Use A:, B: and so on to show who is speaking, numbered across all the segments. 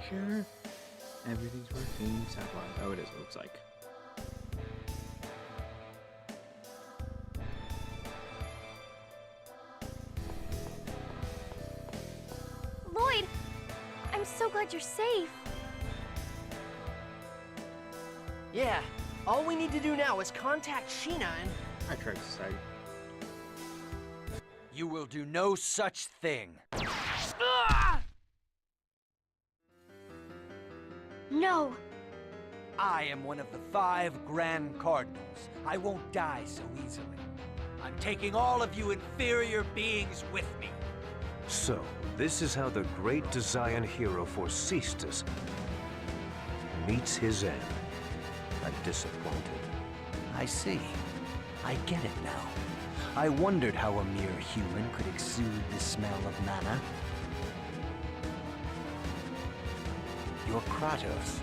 A: Sure. Everything's working. Soundwise. Oh, it is, it looks like.
B: Lloyd! I'm so glad you're safe.
C: Yeah, all we need to do now is contact Sheena and...
A: I tried to decide.
D: You will do no such thing.
C: Ah!
B: No!
D: I am one of the 5 Grand Cardinals. I won't die so easily. I'm taking all of you inferior beings with me.
E: So, this is how the great Desian hero Forcestus meets his end. I'm disappointed.
D: I see. I get it now. I wondered how a mere human could exude the smell of mana. You're Kratos.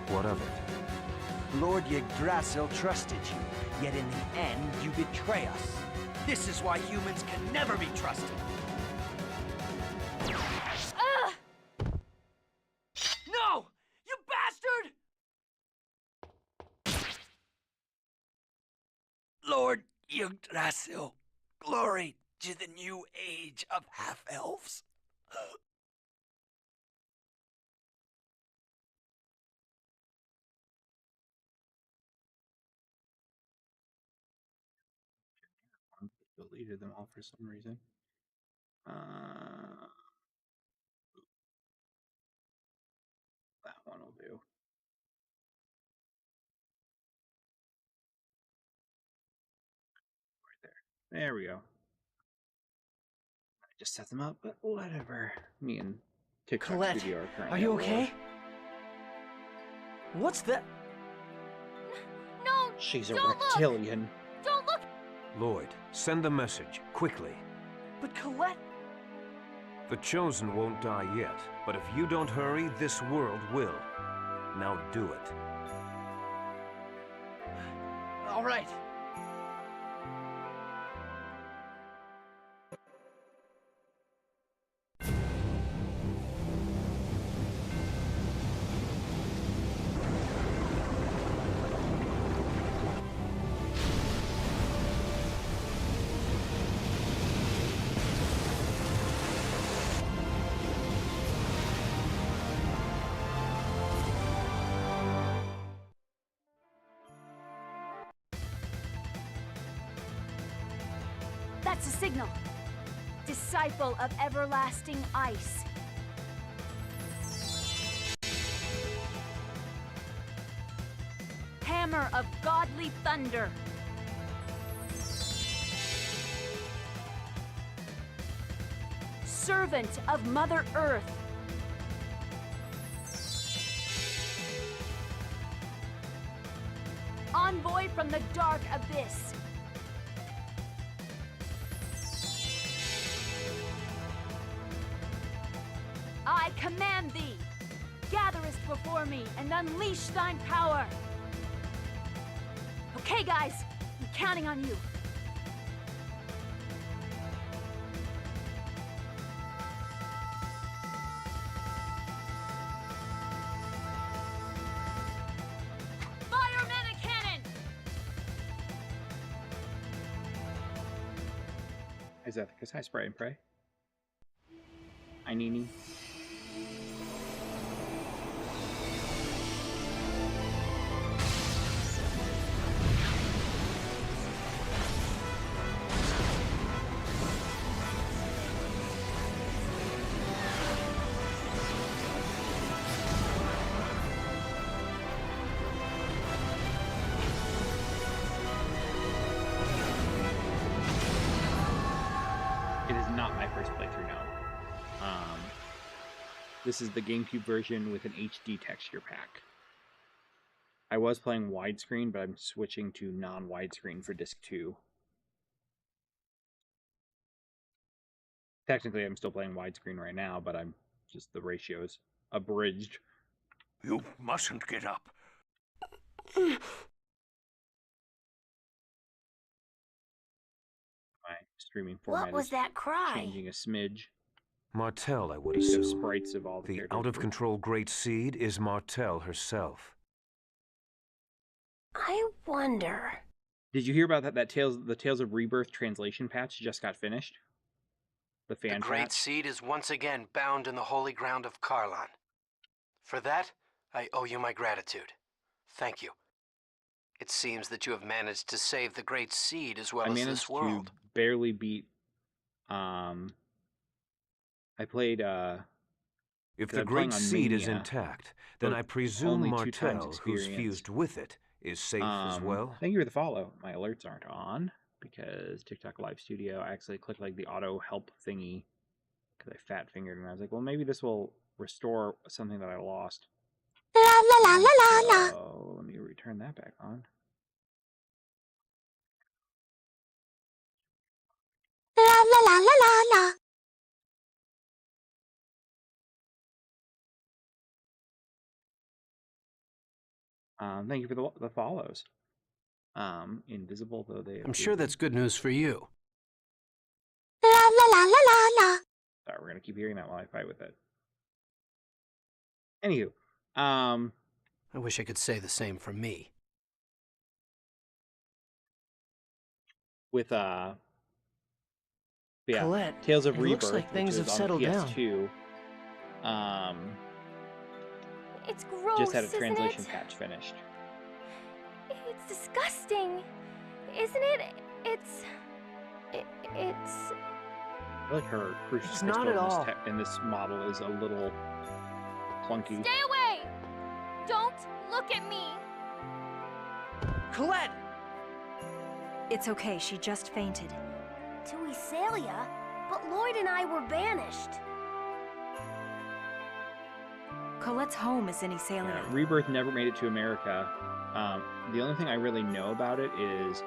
E: What of it?
D: Lord Yggdrasil trusted you, yet in the end you betray us. This is why humans can never be trusted. No! You bastard! Lord Yggdrasil, glory to the new age of half-elves.
A: Deleted them all for some reason. That one will do. Right there. There we go. I just set them up, but whatever. Me and TikTok
C: Colette,
A: Studio are currently
C: are you
A: at war.
C: okay? What's that?
B: No!
A: She's a
B: Don't look!
A: reptilian.
B: Don't look!
E: Lloyd, send the message, quickly.
C: But Colette...
E: The Chosen won't die yet, but if you don't hurry, this world will. Now do it.
C: All right.
B: That's a signal. Disciple of everlasting ice. Hammer of godly thunder. Servant of Mother Earth. Envoy from the dark abyss. I command thee, gatherest before me and unleash thine power. Okay, guys, I'm counting on you. Fire mana cannon!
A: Hi Zethicus, hi Spray and Pray. Hi Nini. It is not my first playthrough now. This is the GameCube version with an HD texture pack. I was playing widescreen, but I'm switching to non-widescreen for disc 2. Technically, I'm still playing widescreen right now, but I'm just the ratio's abridged.
E: You mustn't get up.
A: My streaming format
B: What was
A: is
B: that cry?
A: changing a smidge.
E: Martell, I would
A: Make those
E: assume.
A: sprites of all the
E: The
A: characters.
E: out-of-control Great Seed is Martell herself.
F: I wonder.
A: Did you hear about that? The Tales of Rebirth translation patch just got finished. The fan
G: The Great
A: patch.
G: Seed is once again bound in the holy ground of Karlan. For that, I owe you my gratitude. Thank you. It seems that you have managed to save the Great Seed as well
A: I
G: as
A: managed
G: this world.
A: to barely beat. I played.
E: If
A: 'cause
E: the
A: I'm playing
E: Great
A: on
E: Seed is
A: Mania,
E: intact, then
A: but
E: I presume
A: only 2 times
E: Martell, who's
A: experience.
E: fused with it, is safe as well.
A: Thank you for the follow. My alerts aren't on because TikTok Live Studio. I actually clicked like the auto help thingy because I fat fingered and I was like, well, maybe this will restore something that I lost.
F: La la la la la la.
A: So let me return that back on.
F: La la la la la la.
A: Thank you for the follows. Invisible though they.
D: I'm sure that's good news for you.
F: La la la la la la.
A: Sorry, we're gonna keep hearing that while I fight with it. Anywho,
D: I wish I could say the same for me.
A: with yeah,
C: Colette,
A: Tales of
C: it
A: Rebirth,
C: looks like things
A: which
C: have
A: is on
C: settled
A: the
C: down.
A: PS2.
B: It's gross,
A: Just had a
B: isn't
A: translation
B: it?
A: patch finished.
B: It's disgusting, isn't it? It's.
A: I feel like her crucial
C: It's
A: pistol
C: not at all.
A: in this model is a little clunky.
B: Stay away! Don't look at me!
C: Colette!
H: It's okay, she just fainted.
F: To Isalia? But Lloyd and I were banished.
H: Colette's home is in Isalia.
A: Yeah, Rebirth never made it to America. The only thing I really know about it is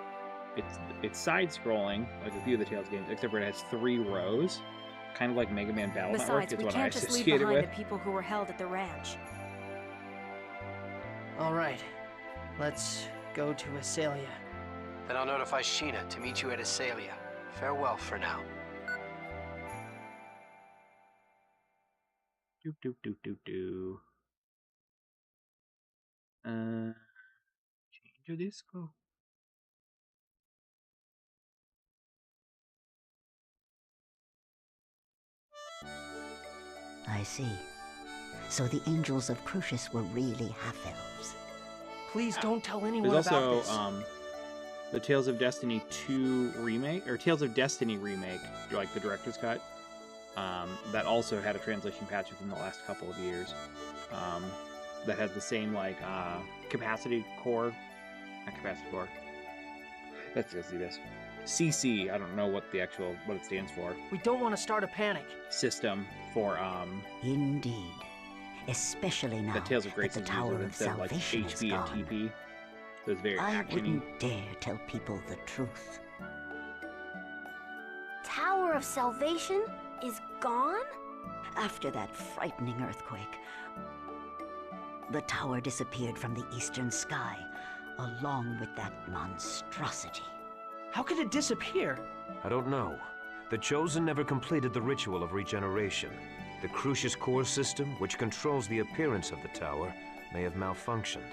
A: it's side-scrolling, like a few of the Tales games, except for it has 3 rows, kind of like Mega Man Battle Network
H: Besides,
A: is
H: we
A: what I
H: can't just leave
A: associate it
H: behind
A: with.
H: the people who were held at the ranch.
C: All right, let's go to Isalia.
G: Then I'll notify Sheena to meet you at Isalia. Farewell for now.
A: Do do do do do. Change your disco.
I: I see. So the angels of Crucius were really half-elves.
C: Please don't tell anyone
A: There's
C: about
A: also
C: this.
A: the Tales of Destiny 2 remake, or Tales of Destiny remake, like the director's cut. That also had a translation patch within the last couple of years. That has the same like capacity core, not capacity core. Let's go see this. CC. I don't know what it stands for.
C: We don't want to start a panic.
A: System for
I: Indeed. Especially now
A: the Tales of Grace
I: that
A: is
I: the Tower
A: using
I: of
A: instead of like
I: Salvation is
A: HP and
I: gone.
A: TP. So it's very
I: I
A: actiony.
I: wouldn't dare tell people the truth.
F: Tower of Salvation is gone?
I: After that frightening earthquake, the tower disappeared from the eastern sky, along with that monstrosity.
C: How could it disappear?
E: I don't know. The Chosen never completed the ritual of regeneration. The Crucius core system, which controls the appearance of the tower, may have malfunctioned.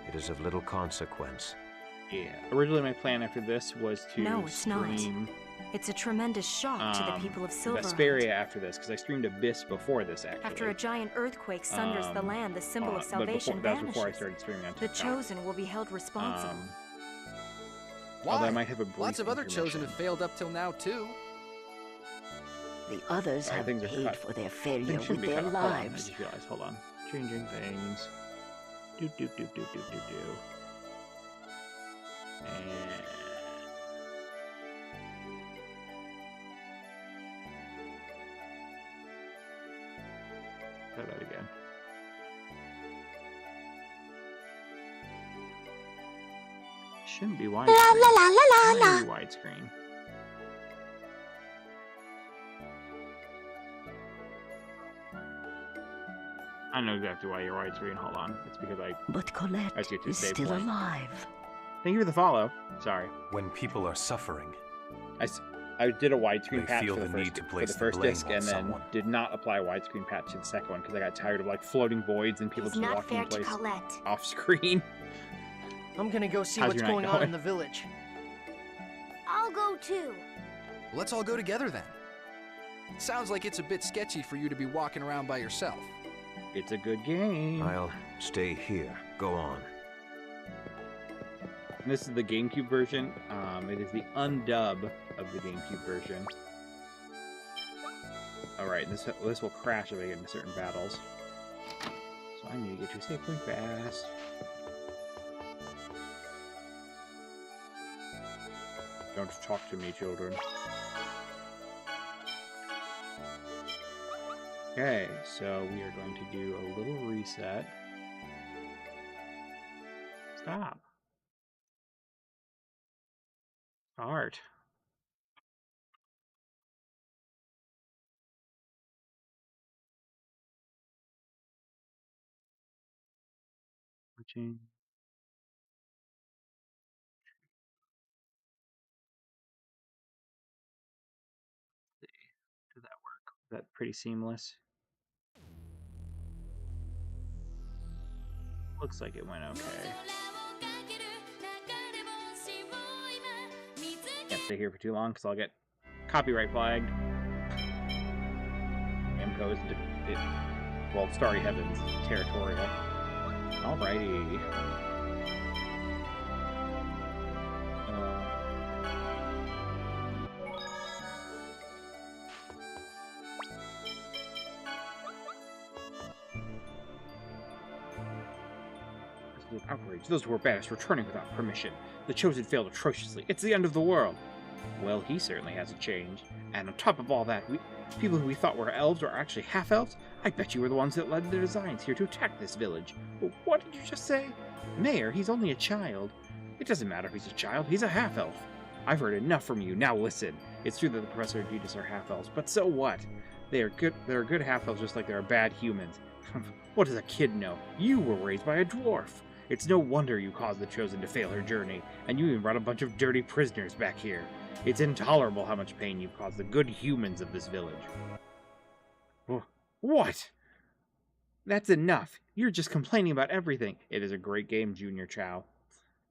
E: It is of little consequence.
A: Yeah. Originally, my plan after this was to
H: No, it's not.
A: stream
H: It's a tremendous shock to the people of Silverhunt.
A: Vesperia after this, because I streamed Abyss before this, actually.
H: After a giant earthquake sunders the land, the symbol of
A: but
H: salvation
A: that was before I
H: vanishes.
A: started streaming on
H: The
A: TikTok.
H: Chosen will be held responsible.
A: Although I might have a brief
J: Lots of other Chosen
A: intermission.
J: have failed up till now, too.
I: The others have
A: things are
I: paid
A: cut.
I: for their failure
A: Things
I: with
A: shouldn't be
I: their
A: cut off. Hold on, I
I: lives.
A: just realized. Hold on. Changing things. Do do do do do do do. And try that again. Shouldn't be widescreen.
F: La la la la la la.
A: Shouldn't be widescreen. I know exactly why you're widescreen. Hold on. It's because
I: But Colette
A: I get to
I: is
A: save
I: still
A: point.
I: alive.
A: Thank you for the follow. Sorry.
E: When people are suffering,
A: I did a widescreen
E: They
A: patch
E: feel
A: for the
E: the need
A: first,
E: to
A: for
E: place
A: the
E: the
A: first
E: blame
A: disc,
E: on
A: and then
E: someone.
A: did not apply a widescreen patch to the second one because I got tired of like floating voids and people
F: It's
A: just
F: not
A: walking in
F: fair to
A: place
F: Colette.
A: off screen.
C: I'm gonna go see
A: How's
C: what's
A: your night
C: going on
A: going?
C: in the village.
F: I'll go too.
J: Let's all go together then. Sounds like it's a bit sketchy for you to be walking around by yourself.
A: It's a good game.
E: I'll stay here. Go on.
A: And this is the GameCube version. It is the undub of the GameCube version. Alright, this will crash if I get into certain battles. So I need to get to a safe point fast. Don't talk to me, children. Okay, so we are going to do a little reset. Stop. Start. Switching. Did that work? Is that pretty seamless? Looks like it went okay. Can't stay here for too long because I'll get copyright flagged. Amco is, well, Starry Heavens territorial. Alrighty. This is an outrage. Those who were banished returning without permission. The Chosen failed atrociously. It's the end of the world. Well, he certainly hasn't changed. And on top of all that, people who we thought were elves are actually half-elves? I bet you were the ones that led the designs here to attack this village. What did you just say? Mayor, he's only a child. It doesn't matter if he's a child, he's a half-elf. I've heard enough from you, now listen. It's true that the Professor and Judas are half-elves, but so what? There are good half-elves just like there are bad humans. What does a kid know? You were raised by a dwarf. It's no wonder you caused the Chosen to fail her journey, and you even brought a bunch of dirty prisoners back here. It's intolerable how much pain you've caused the good humans of this village. What? That's enough. You're just complaining about everything. It is a great game, Junior Chow.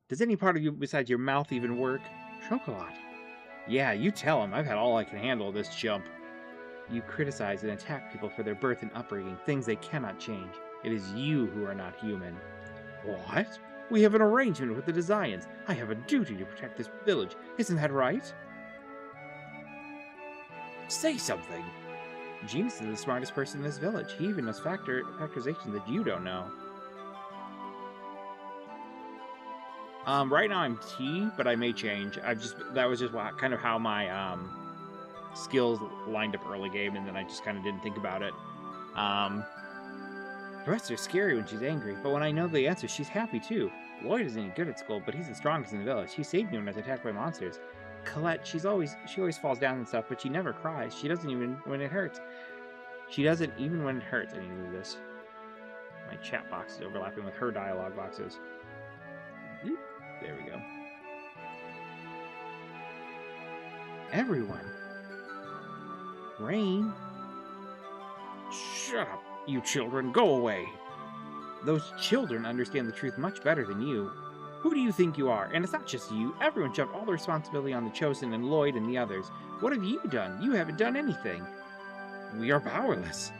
A: Does any part of you besides your mouth even work? Chocolat. Yeah, you tell him. I've had all I can handle of this jump. You criticize and attack people for their birth and upbringing, things they cannot change. It is you who are not human. What? We have an arrangement with the Designs. I have a duty to protect this village. Isn't that right? Say something. Genius is the smartest person in this village. He even knows factorization that you don't know. Right now I'm T, but I may change. That was just kind of how my skills lined up early game, and then I just kind of didn't think about it. Professor's scary when she's angry, but when I know the answer, she's happy too. Lloyd isn't any good at school, but he's the strongest in the village. He saved me when I was attacked by monsters. Colette, she always falls down and stuff, but she never cries. She doesn't even when it hurts. She doesn't even when it hurts. I need to move this. My chat box is overlapping with her dialogue boxes. There we go. Everyone. Rain. Shut up, you children. Go away. Those children understand the truth much better than you. Who do you think you are? And it's not just you. Everyone shoved all the responsibility on the Chosen and Lloyd and the others. What have you done? You haven't done anything. We are powerless.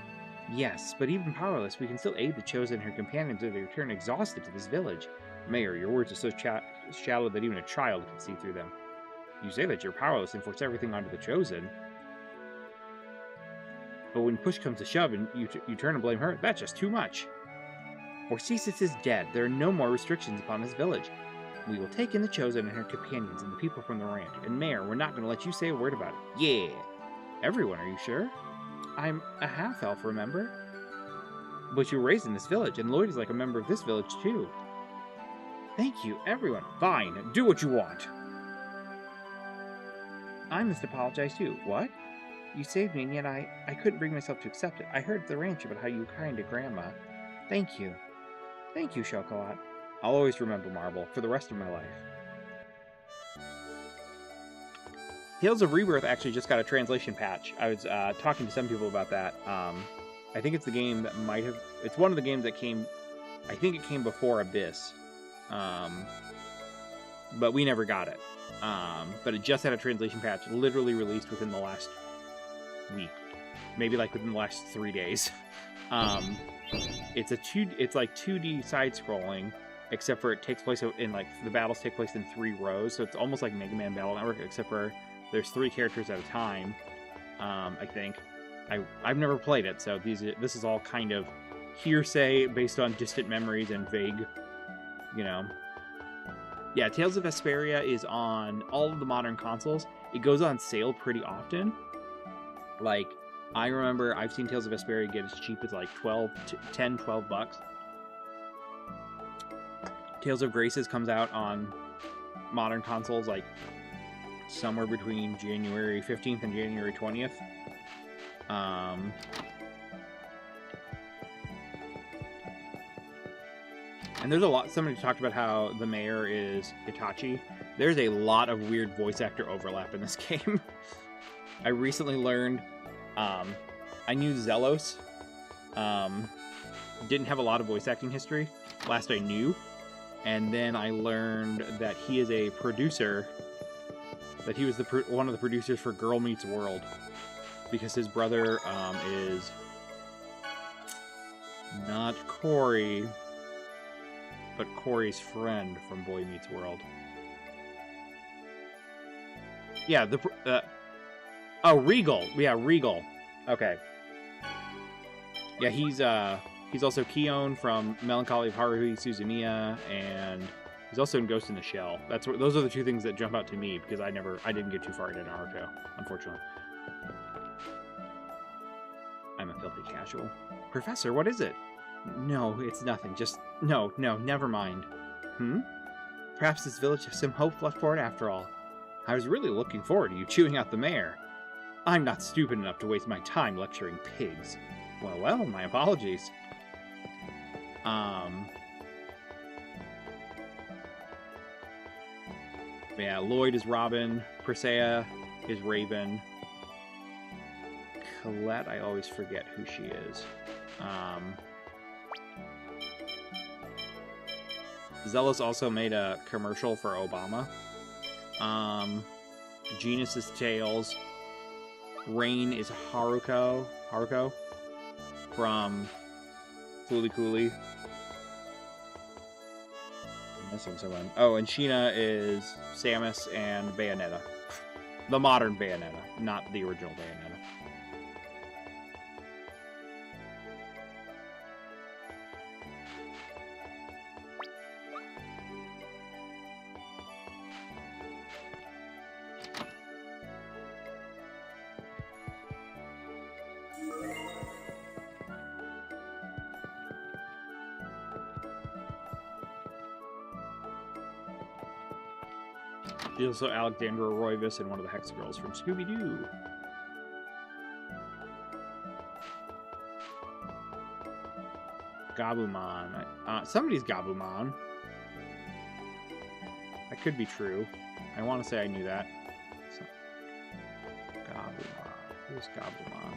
A: Yes, but even powerless, we can still aid the Chosen and her companions as they return exhausted to this village. Mayor, your words are so shallow that even a child can see through them. You say that you're powerless and force everything onto the Chosen. But when push comes to shove and you turn and blame her, that's just too much. Orcesis is dead. There are no more restrictions upon this village. We will take in the Chosen and her companions and the people from the ranch. And Mayor, we're not going to let you say a word about it. Yeah. Everyone, are you sure? I'm a half-elf, remember? But you were raised in this village, and Lloyd is like a member of this village, too. Thank you, everyone. Fine, do what you want. I must apologize, too. What? You saved me, and yet I couldn't bring myself to accept it. I heard at the ranch about how you were kind to Grandma. Thank you. Thank you, Chocolat. I'll always remember Marble for the rest of my life. Tales of Rebirth actually just got a translation patch. I was talking to some people about that. I think it's the game that might have... It's one of the games that came... I think it came before Abyss. But we never got it. But it just had a translation patch, literally released within the last week. Maybe like within the last 3 days. It's like 2D side-scrolling, except for it takes place in, like, the battles take place in 3 rows, so it's almost like Mega Man Battle Network, except for there's 3 characters at a time, I think. I've never played it, so this is all kind of hearsay based on distant memories and vague, you know. Yeah, Tales of Vesperia is on all of the modern consoles. It goes on sale pretty often. Like, I remember I've seen Tales of Vesperia get as cheap as like 10, 12 bucks. Tales of Graces comes out on modern consoles like somewhere between January 15th and January 20th. And there's a lot, somebody talked about how the mayor is Itachi. There's a lot of weird voice actor overlap in this game. I recently learned, I knew Zelos, didn't have a lot of voice acting history, last I knew. And then I learned that he is a producer, that he was one of the producers for Girl Meets World, because his brother is not Corey, but Corey's friend from Boy Meets World. Yeah, oh, Regal. Yeah, Regal. Okay. Yeah, he's also Keone from Melancholy of Haruhi Suzumiya, and he's also in Ghost in the Shell. Those are the 2 things that jump out to me, because I didn't get too far into Naruto, unfortunately. I'm a filthy casual. Professor, what is it? No, it's nothing. Just... No, never mind. Perhaps this village has some hope left for it after all. I was really looking forward to you chewing out the mayor. I'm not stupid enough to waste my time lecturing pigs. Well, my apologies. Yeah, Lloyd is Robin. Persea is Raven. Colette, I always forget who she is. Zelos also made a commercial for Obama. Genus is Tails. Rain is Haruko from Fooly Cooly. I'm missing someone. Oh, and Sheena is Samus and Bayonetta. The modern Bayonetta, not the original Bayonetta. She's also Alexandra Roivas and one of the Hex Girls from Scooby-Doo. Gabumon. Somebody's Gabumon. That could be true. I want to say I knew that. Gabumon. Who's Gabumon?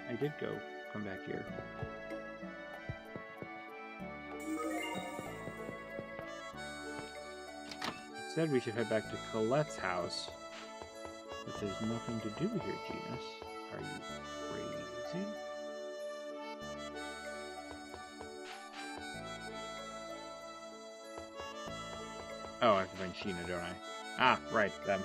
A: I did come back here. Said we should head back to Colette's house, but there's nothing to do here, Genus. Are you crazy? Oh, I have to find Sheena, don't I? Ah, right, them.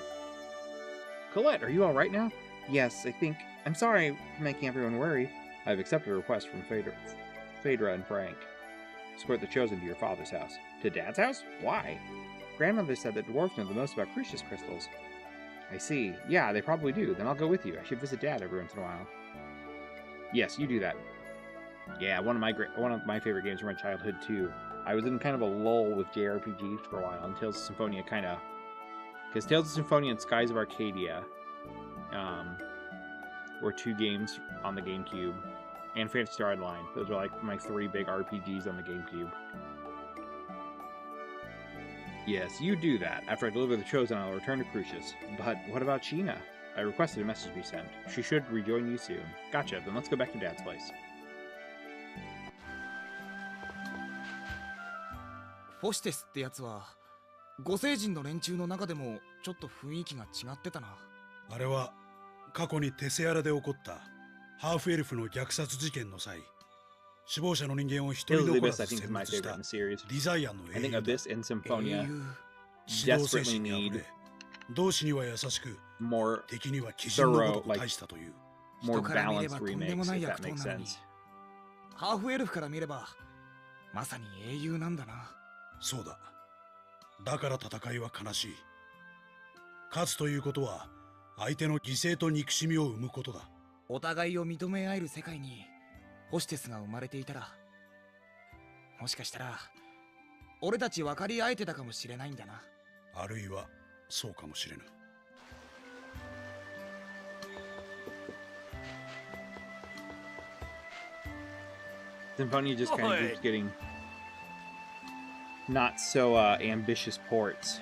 A: Colette, are you alright now? Yes, I think... I'm sorry for making everyone worry. I've accepted a request from Phaedra and Frank. Escort the Chosen to your father's house. To Dad's house? Why? Grandmother said that dwarves know the most about Crucius crystals. I see. Yeah, they probably do. Then I'll go with you. I should visit Dad every once in a while. Yes, you do that. Yeah, one of my favorite games from my childhood too. I was in kind of a lull with JRPGs for a while, and Tales of Symphonia because Tales of Symphonia and Skies of Arcadia were 2 games on the GameCube, and Phantasy Star Online. Those were like my 3 big RPGs on the GameCube. Yes, you do that. After I deliver the Chosen, I'll return to Crucius. But what about Sheena? I requested a message be sent. She should rejoin you soon. Gotcha, then let's go back to Dad's place.
K: フォシテスってやつは五星人の連中の中でもちょっと雰囲気が違ってたな。
L: あれは過去にテセアラで起こったハーフエルフの虐殺事件の際、死亡者の人間を一人
A: Hills
L: 残
A: of
L: ら
A: Abyss,
L: ず
A: I think, is
L: 殲
A: my
L: 滅し
A: favorite
L: た
A: in the series.
L: リザイアンの
A: I
L: 英
A: think
L: 雄だ。
A: Abyss and Symphonia
L: 指導精
A: desperately
L: 神にあ
A: need
L: ふれ、同志には優しく、
A: more
L: 敵には基準のごと
A: thorough,
L: く
A: like
L: 大したという。
A: more
K: 人から見れ
A: balanced
K: ばとんでも
A: remakes,
K: ない
A: if
K: 悪
A: that
K: 党
A: makes
K: なのに
A: sense.
K: ハーフエルフから見ればまさに英雄なんだな。
L: そうだ。だから戦いは悲しい。勝つということは相手の犠牲と憎しみを生むことだ。
K: お互いを認め合える世界にホシテスが生まれていたら、もしかしたら俺たち分かり合えてたかもしれないんだな。
L: あるいはそうかもしれぬ。
A: Symphonia just kind of keeps getting not so ambitious ports.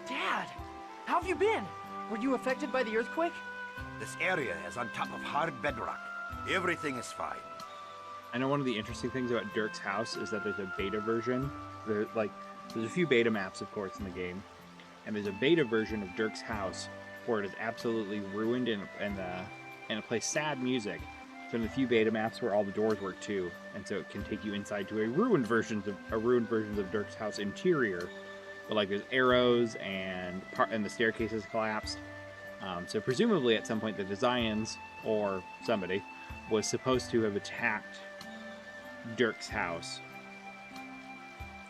C: Dad, how have you been? Were you affected by the earthquake?
D: This area is on top of hard bedrock. Everything is fine.
A: I know one of the interesting things about Dirk's house is that there's a beta version. There's a few beta maps, of course, in the game, and there's a beta version of Dirk's house where it is absolutely ruined and it plays sad music. So in the few beta maps where all the doors work too, and so it can take you inside to a ruined versions of Dirk's house interior. But like there's arrows and the staircase is collapsed. So presumably at some point the Desians or somebody was supposed to have attacked Dirk's house.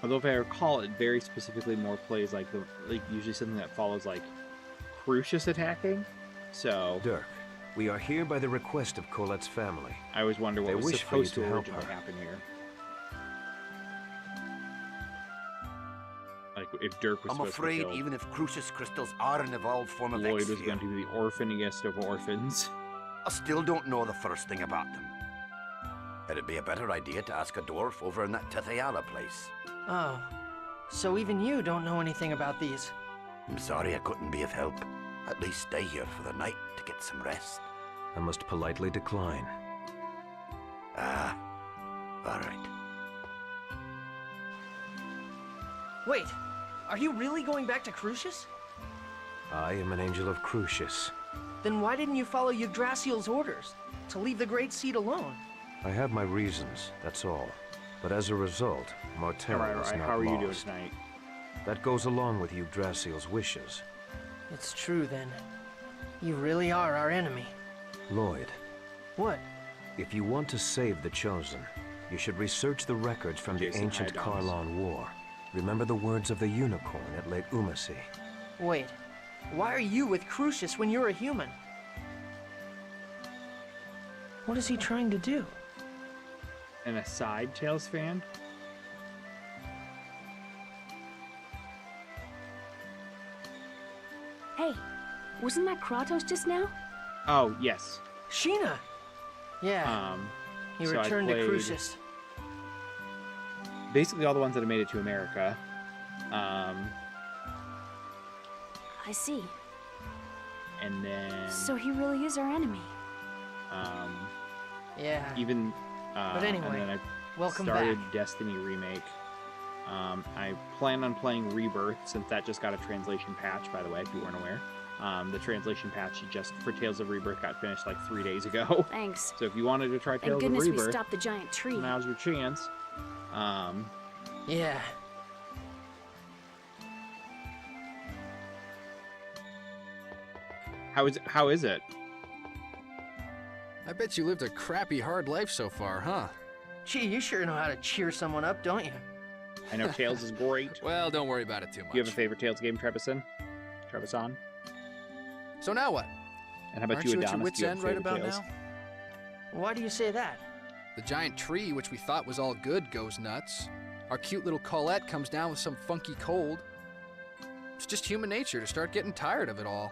A: Although if I recall, it very specifically more plays like usually something that follows like Crucius attacking. So
E: Dirk, we are here by the request of Colette's family.
A: I always wonder what
E: They
A: was
E: wish for you
A: supposed to
E: to help
A: originally
E: her.
A: happen here. Like if Dirk was
D: I'm
A: supposed
D: afraid
A: to kill
D: even if Crucius crystals are an evolved form of
A: Lloyd was
D: X-Sphere,
A: going to be the orphaningest of orphans.
D: I still don't know the first thing about them. It'd be a better idea to ask a dwarf over in that Tethayala place.
C: Oh, so even you don't know anything about these?
D: I'm sorry I couldn't be of help. At least stay here for the night to get some rest.
E: I must politely decline.
D: Ah, all right.
C: Wait, are you really going back to Crucius?
E: I am an angel of Crucius.
C: Then why didn't you follow Yggdrasil's orders to leave the Great Seed alone?
E: I have my reasons, that's all. But as a result, Martella is not
A: How are you doing
E: lost.
A: tonight?
E: That goes along with Yggdrasil's wishes.
C: It's true then. You really are our enemy.
E: Lloyd,
C: What?
E: if you want to save the Chosen, you should research the records from the
A: Jason
E: ancient
A: Hyde
E: Karlon War. Remember the words of the unicorn at Lake Umasi.
C: Wait, why are you with Crucius when you're a human? What is he trying to do?
A: An aside Tales fan?
B: Hey, wasn't that Kratos just now?
A: Oh, yes.
C: Sheena! Yeah, he
A: so I
C: returned to
A: played
C: Crucius.
A: basically all the ones that have made it to America.
B: I see.
A: And then
B: So he really is our enemy.
C: Yeah,
A: even
C: But anyway,
A: and then I
C: welcome
A: started
C: back.
A: Destiny remake. I plan on playing Rebirth since that just got a translation patch, by the way, if you weren't aware. The translation patch just for Tales of Rebirth got finished like 3 days ago.
B: Thanks.
A: So if you wanted to try
B: Thank
A: Tales of
B: goodness we
A: Rebirth,
B: stopped the giant tree.
A: now's your chance.
C: Yeah.
A: How is it?
J: I bet you lived a crappy, hard life so far, huh?
C: Gee, you sure know how to cheer someone up, don't you?
A: I know Tails is great.
J: Well, don't worry about it too much.
A: Do you have a favorite Tails game, Trevisan?
J: So now what?
A: And how about
J: Aren't
A: you,
J: you at
A: Adonis?
J: your wit's
A: Do you have
J: end
A: a
J: right
A: favorite
J: about
A: Tails?
J: now?
C: Why do you say that?
J: The giant tree, which we thought was all good, goes nuts. Our cute little Colette comes down with some funky cold. It's just human nature to start getting tired of it all.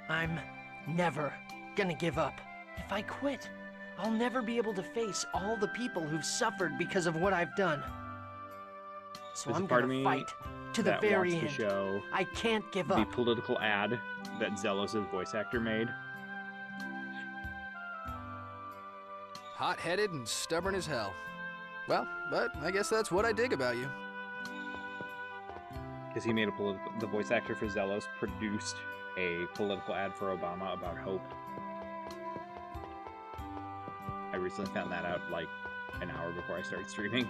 C: I'm never gonna give up. If I quit, I'll never be able to face all the people who've suffered because of what I've done. So
A: There's a
C: I'm
A: part of
C: gonna
A: me
C: fight to the
A: that
C: very
A: wants
C: end.
A: to show
C: I can't give
A: the
C: up.
A: political ad that Zelos' voice actor made.
J: Hot-headed and stubborn as hell. Well, but I guess that's what I dig about you.
A: Because he made the voice actor for Zelos produced a political ad for Obama about hope. I recently found that out like an hour before I started streaming.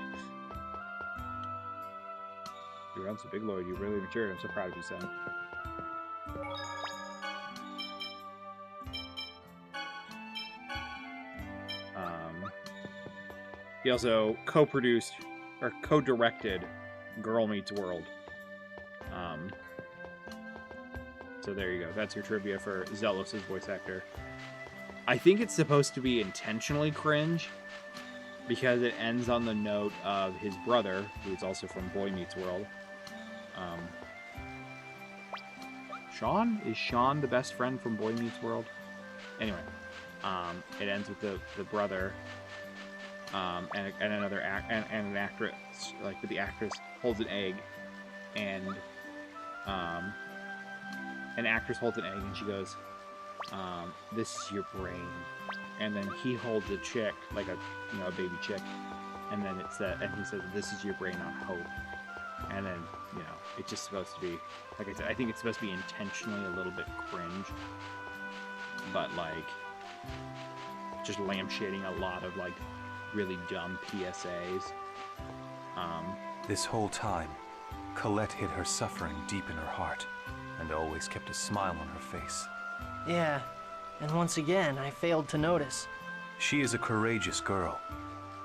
A: You're on so big, Lloyd. You really matured. I'm so proud of you, son. He also co-produced or co-directed Girl Meets World. So there you go. That's your trivia for Zelos' voice actor. I think it's supposed to be intentionally cringe because it ends on the note of his brother, who's also from Boy Meets World. Sean? Is Sean the best friend from Boy Meets World? Anyway, it ends with the brother and another and an actress, like the actress holds an egg, and an actress holds an egg, and she goes, "This is your brain," and then he holds a chick, like a baby chick, and then and he says, "This is your brain on hope," and then it's just supposed to be, like I said, I think it's supposed to be intentionally a little bit cringe, but like just lampshading a lot of like really dumb PSAs.
M: This whole time, Colette hid her suffering deep in her heart, and always kept a smile on her face.
C: Yeah, and once again, I failed to notice.
M: She is a courageous girl.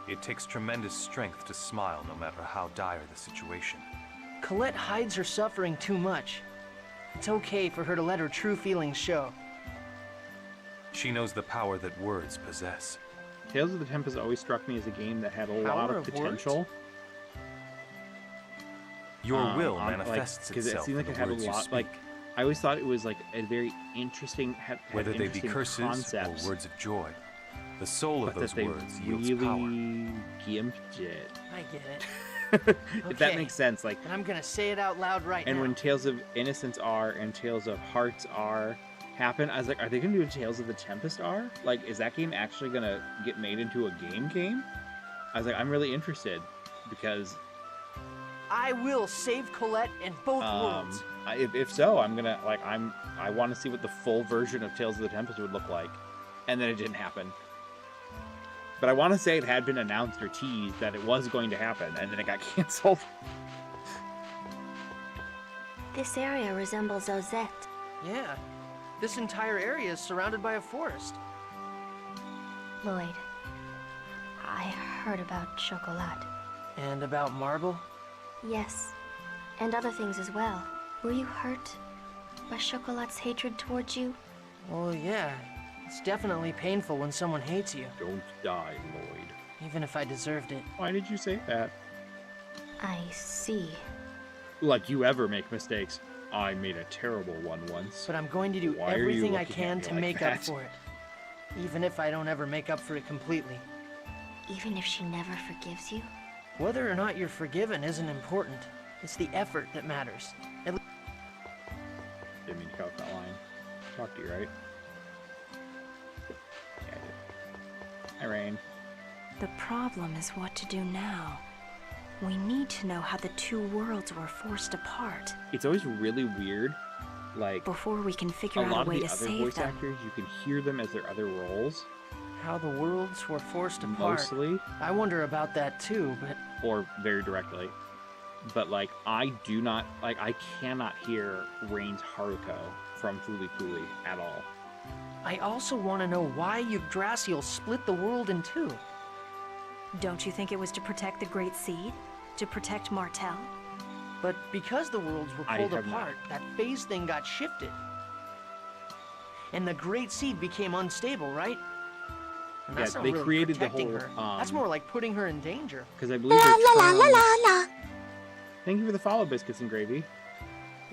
M: It takes tremendous strength to smile no matter how dire the situation.
C: Colette hides her suffering too much. It's okay for her to let her true feelings show.
M: She knows the power that words possess.
A: Tales of the Tempest always struck me as a game that had a lot of potential.
M: Your will manifests
A: because
M: itself
A: it seemed like
M: in
A: it
M: the
A: had a
M: words you
A: lot.
M: speak.
A: Like I always thought it was like a very interesting, had
M: whether they be
A: interesting
M: curses
A: concepts,
M: or words of joy. The soul of
A: but
M: those
A: that they
M: words yields
A: really
M: power.
A: gimped it.
C: I get it.
A: If that
C: Okay,
A: makes sense, like.
C: But I'm gonna say it out loud right
A: And
C: now.
A: when Tales of Innocence R and Tales of Hearts R happen, I was like, are they gonna do a Tales of the Tempest R? Like, is that game actually gonna get made into a game? I was like, I'm really interested because
C: I will save Colette in both worlds.
A: if so, I'm gonna I want to see what the full version of Tales of the Tempest would look like, and then it didn't happen. But I want to say it had been announced or teased that it was going to happen, and then it got canceled.
F: This area resembles Ozette.
C: Yeah, this entire area is surrounded by a forest.
F: Lloyd, I heard about Chocolat.
C: And about Marble?
F: Yes, and other things as well. Were you hurt by Chocolat's hatred towards you?
C: Well, yeah. It's definitely painful when someone hates you.
A: Don't die, Lloyd.
C: Even if I deserved it.
A: Why did you say that?
F: I see.
A: Like you ever make mistakes. I made a terrible one once.
C: But I'm going to do
A: Why are you
C: everything I
A: looking at
C: can
A: me
C: to
A: like
C: make
A: that?
C: up for it. Even if I don't ever make up for it completely.
F: Even if she never forgives you?
C: Whether or not you're forgiven isn't important. It's the effort that matters.
A: Didn't mean to cut off that line. Talk to you, right? Yeah, I did. Hi, Rain.
H: The problem is what to do now. We need to know how the two worlds were forced apart.
A: It's always really weird, like
H: before we can figure
A: a
H: out
A: lot
H: a way
A: of the
H: to
A: other
H: save
A: voice
H: them.
A: actors, you can hear them as their other roles.
C: How the worlds were forced apart.
A: Mostly.
C: I wonder about that too, but...
A: Or very directly. But, like, I cannot hear Rain's Haruko from Fooly Cooly at all.
C: I also want to know why Yggdrasil split the world in two.
H: Don't you think it was to protect the Great Seed? To protect Martel?
C: But because the worlds were
A: I
C: pulled
A: have
C: apart, that phase thing got shifted. And the Great Seed became unstable, right? And that's
A: Yeah,
C: not
A: they
C: really
A: created the
C: protecting
A: whole,
C: her. That's more like putting her in danger.
A: Because I believe their terms... Thank you for the follow, Biscuits and Gravy.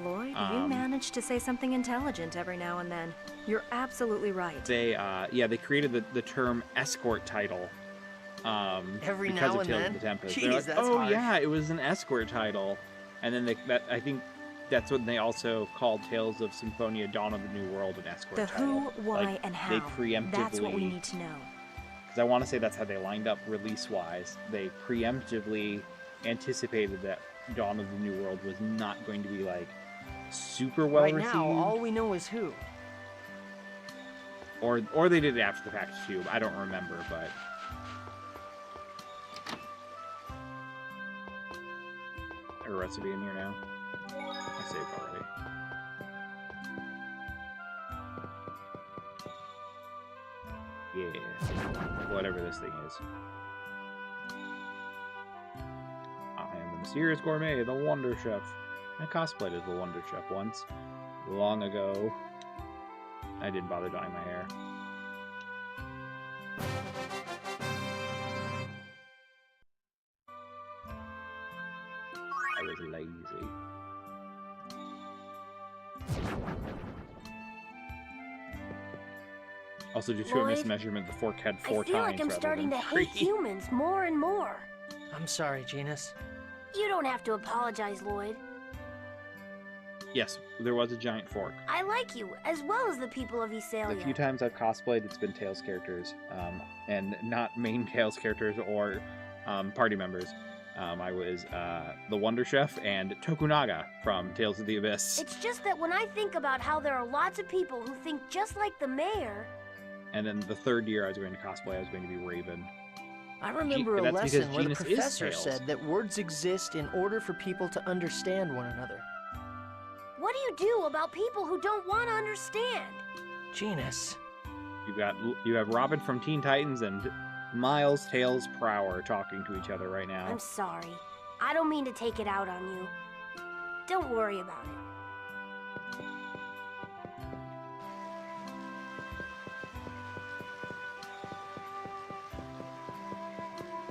H: Lloyd, you manage to say something intelligent every now and then. You're absolutely right.
A: They, they created the term escort title.
C: Every
A: because
C: now
A: of
C: and
A: Tales
C: then?
A: of the Tempest.
C: Jeez,
A: They're like,
C: that's
A: oh
C: harsh.
A: yeah, it was an escort title, and then I think that's what they also called Tales of Symphonia: Dawn of the New World an escort
H: The
A: title.
H: who, why,
A: Like,
H: and how.
A: They preemptively.
H: That's what we need to know.
A: Because I want to say that's how they lined up release-wise. They preemptively anticipated that Dawn of the New World was not going to be like super well
C: Right
A: received.
C: now, all we know is who.
A: Or they did it after the fact too. I don't remember, but. A recipe in here now. I saved already. Yeah. Whatever this thing is. I am the mysterious gourmet, the Wonder Chef. I cosplayed as the Wonder Chef once. Long ago. I didn't bother dyeing my hair. I was lazy. Also, due to a
N: Lloyd,
A: mismeasurement, the fork had 4
N: I feel
A: tines
N: like I'm
A: rather
N: starting to
A: than
N: hate
A: 3.
N: humans more and more.
C: I'm sorry, Genus.
N: You don't have to apologize, Lloyd.
A: Yes, there was a giant fork.
N: I like you, as well as the people of
A: The
N: Isalia.
A: few times I've cosplayed, it's been Tails characters, and not main Tails characters or party members. I was the Wonder Chef and Tokunaga from Tales of the Abyss.
N: It's just that when I think about how there are lots of people who think just like the mayor...
A: And then the third year I was going to cosplay, I was going to be Raven.
C: I remember a
A: that's
C: lesson
A: because
C: where the
A: Genus is
C: professor
A: Tails.
C: said that words exist in order for people to understand one another.
N: What do you do about people who don't want to understand?
C: Genus.
A: You have Robin from Teen Titans and Miles, Tails, Prower talking to each other right now.
N: I'm sorry. I don't mean to take it out on you. Don't worry about it.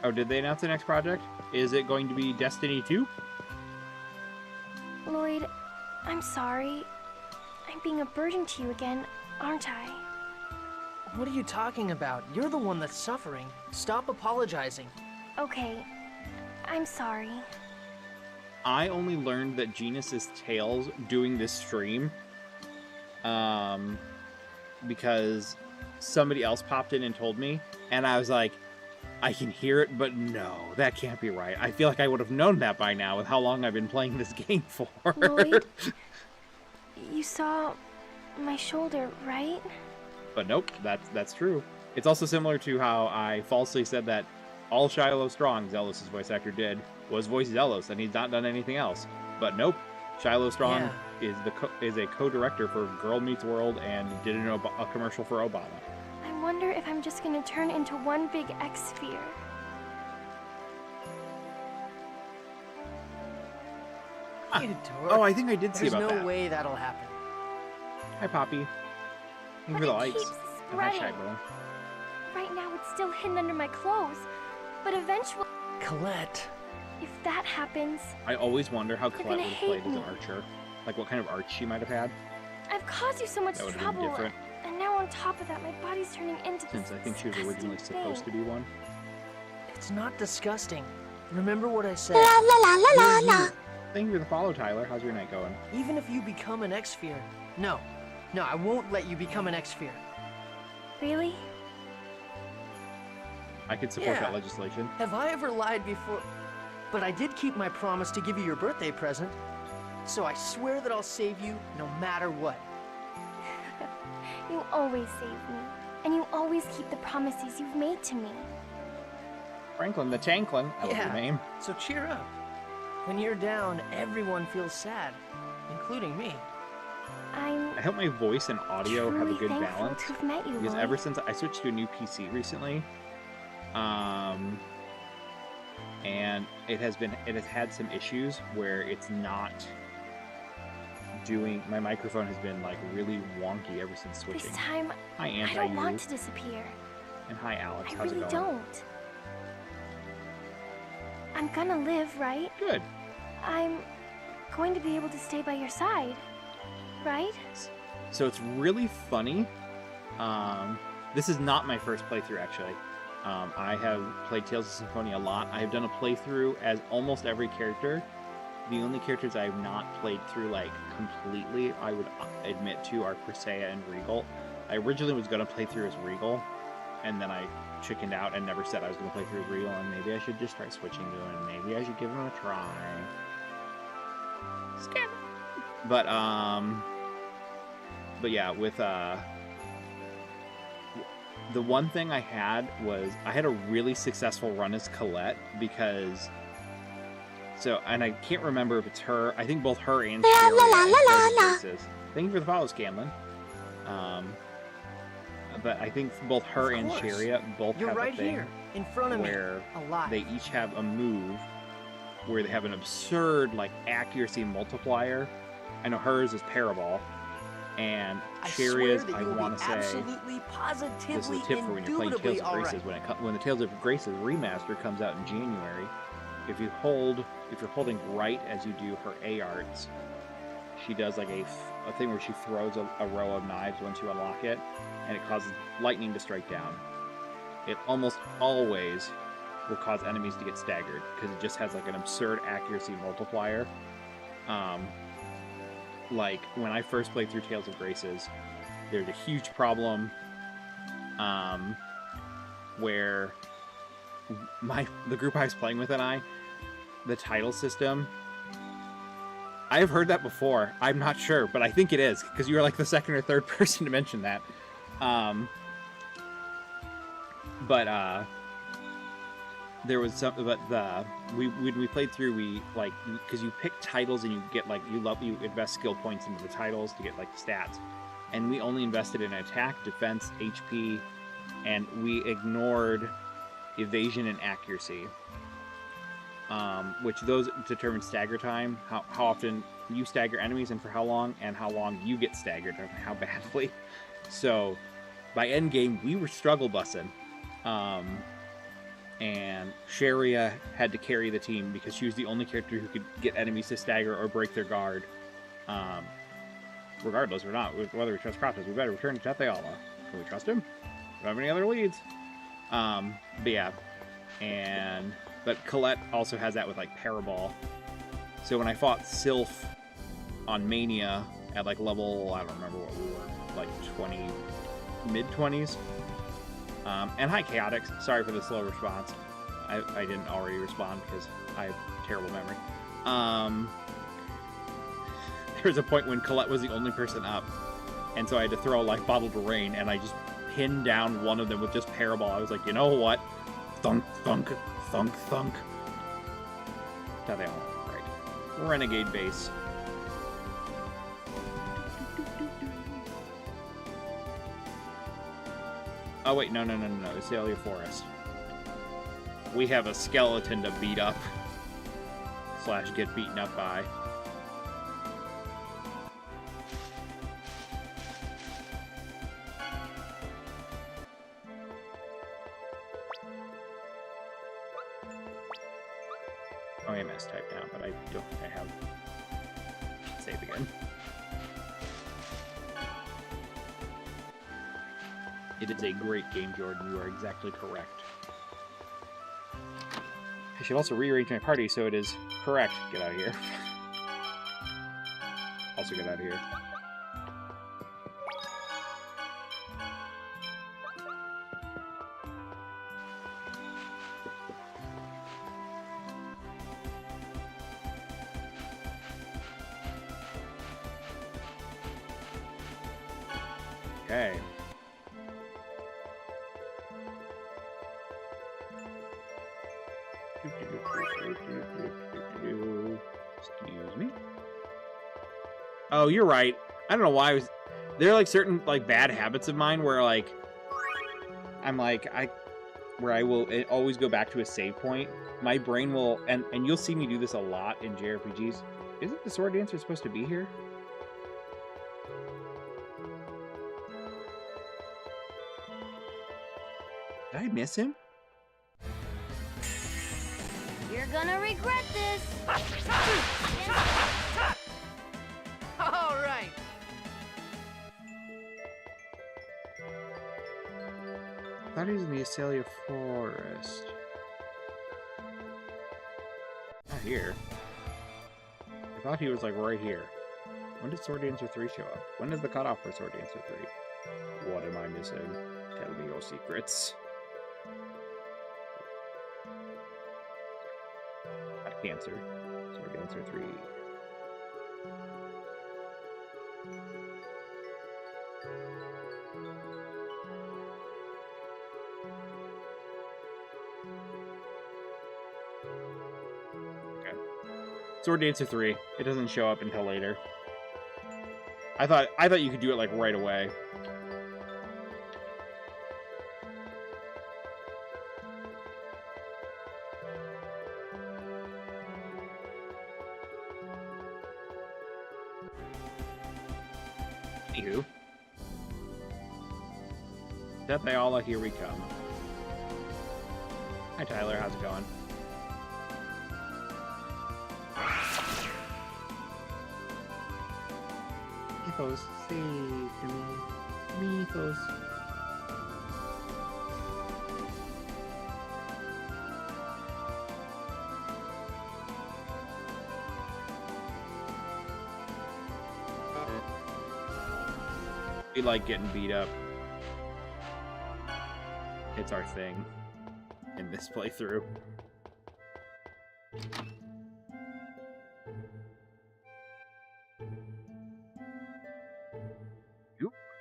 A: Oh, did they announce the next project? Is it going to be Destiny 2?
O: Lloyd, I'm sorry. I'm being a burden to you again, aren't I?
C: What are you talking about? You're the one that's suffering. Stop apologizing.
O: Okay, I'm sorry.
A: I only learned that Genus is Tails doing this stream because somebody else popped in and told me, and I was like, I can hear it, but no, that can't be right. I feel like I would have known that by now with how long I've been playing this game for.
O: Lloyd, you saw my shoulder, right?
A: But nope, that's true. It's also similar to how I falsely said that all Shiloh Strong, Zelos' voice actor, did was voice Zelos, and he's not done anything else. But nope, Shiloh Strong is a co-director for Girl Meets World and did a commercial for Obama.
O: I wonder if I'm just gonna turn into one big X-sphere.
A: Oh, I think I did see about
C: There's
A: that.
C: no way that'll happen.
A: Hi, Poppy. Thank you for the likes. And hi, Shagbo.
O: Right now it's still hidden under my clothes, but eventually...
C: Colette.
O: If that happens...
A: I always wonder how
O: You're
A: Colette
O: gonna
A: would have played
O: hate
A: as an
O: me.
A: archer. Like, what kind of arch she might have had.
O: I've caused you so much
A: That would have been
O: trouble,
A: different.
O: and now on top of that, my body's turning into
A: Since
O: this
A: I think she was originally
O: disgusting
A: supposed to be one.
C: It's not disgusting. Remember what I said.
A: Thank you for the follow, Tyler. How's your night going?
C: Even if you become an X-sphere. No, I won't let you become an X-sphere.
O: Really?
A: I could support
C: Yeah.
A: that legislation.
C: Have I ever lied before? But I did keep my promise to give you your birthday present. So I swear that I'll save you no matter what.
O: You always save me, and you always keep the promises you've made to me.
A: Franklin the Tanklin. I love your name.
C: So cheer up. When you're down, everyone feels sad, including me.
A: I hope my voice and audio have a good
O: thankful
A: balance.
O: to have met you,
A: Because
O: Lloyd.
A: ever since I switched to a new PC recently, and it has had some issues where it's not doing. My microphone has been like really wonky ever since switching.
O: This time,
A: Hi,
O: I don't want to disappear.
A: And hi, Alex.
O: I
A: How's
O: really
A: it going?
O: don't. I'm gonna live, right?
A: Good.
O: I'm going to be able to stay by your side, right?
A: So it's really funny. This is not my first playthrough, actually. I have played Tales of Symphonia a lot. I have done a playthrough as almost every character. The only characters I have not played through, like, completely, I would admit to, are Presea and Regal. I originally was going to play through as Regal, and then I chickened out and never said I was going to play through as Regal, and maybe I should just try switching to him. Maybe I should give him a try. But yeah, with, the one thing I had was, I had a really successful run as Colette, because, so, and I can't remember if it's her, I think both her and Sherry. Thank you for the follow, Scanlan. But I think both her and Sharia both
C: You're
A: have
C: right
A: a thing
C: here, in front of me,
A: where
C: alive.
A: they each have a move where they have an absurd, like, accuracy multiplier. I know hers is Parabol, and Sharia's, I want to say,
C: absolutely, positively,
A: this is a tip for when you're playing Tales
C: indubitably
A: of
C: all
A: Graces.
C: right.
A: When the Tales of Graces remaster comes out in January, if you're holding right as you do her A arts, she does like a thing where she throws a row of knives once you unlock it, and it causes lightning to strike down. It almost always will cause enemies to get staggered, because it just has like an absurd accuracy multiplier. Like, when I first played through Tales of Graces, there's a huge problem where the group I was playing with and I, the title system, I have heard that before. I'm not sure, but I think it is, because you were like the second or third person to mention that. There was some, but when we played through, we, like, because you pick titles and you get, like, you invest skill points into the titles to get, like, stats, and we only invested in attack, defense, HP, and we ignored evasion and accuracy, which those determine stagger time, how often you stagger enemies and for how long you get staggered and how badly. So by end game, we were struggle bussing. And Sharia had to carry the team because she was the only character who could get enemies to stagger or break their guard. Regardless or not, whether we trust Kratos, we better return to Tetheala. Can we trust him? We don't have any other leads. But yeah. But Colette also has that with, like, Parabol. So when I fought Sylph on Mania at, like, level, I don't remember what we were, like 20, mid-20s. And hi, Chaotix. Sorry for the slow response. I didn't already respond because I have terrible memory. There was a point when Colette was the only person up, and so I had to throw, like, Bottled Rain, and I just pinned down one of them with just Parabol. I was like, you know what? Thunk, thunk, thunk, thunk. Now they all right. Renegade base. Oh wait, no, Azalea Forest. We have a skeleton to beat up. / get beaten up by. Oh, I MS type now, but I don't think I have. Save again. It is a great game, Jordan. You are exactly correct. I should also rearrange my party so it is correct. Get out of here. Also get out of here. Okay. Excuse me. Oh, you're right. I don't know why I was... There are, like, certain, like, bad habits of mine where, like... I'm like, where I will always go back to a save point. My brain will... And you'll see me do this a lot in JRPGs. Isn't the sword dancer supposed to be here? Did I miss him?
N: You're gonna regret this.
C: All right.
A: I thought he was in the Azalea Forest. Not here. I thought he was like right here. When did Sword Dancer 3 show up? When is the cutoff for Sword Dancer 3? What am I missing? Tell me your secrets. Not Cancer. Sword Dancer 3. Sword Dancer 3. It doesn't show up until later. I thought you could do it like right away. Anywho. Death Ayala, here we come. Hi Tyler, how's it going? Mythos, save me. Mythos. We like getting beat up. It's our thing in this playthrough.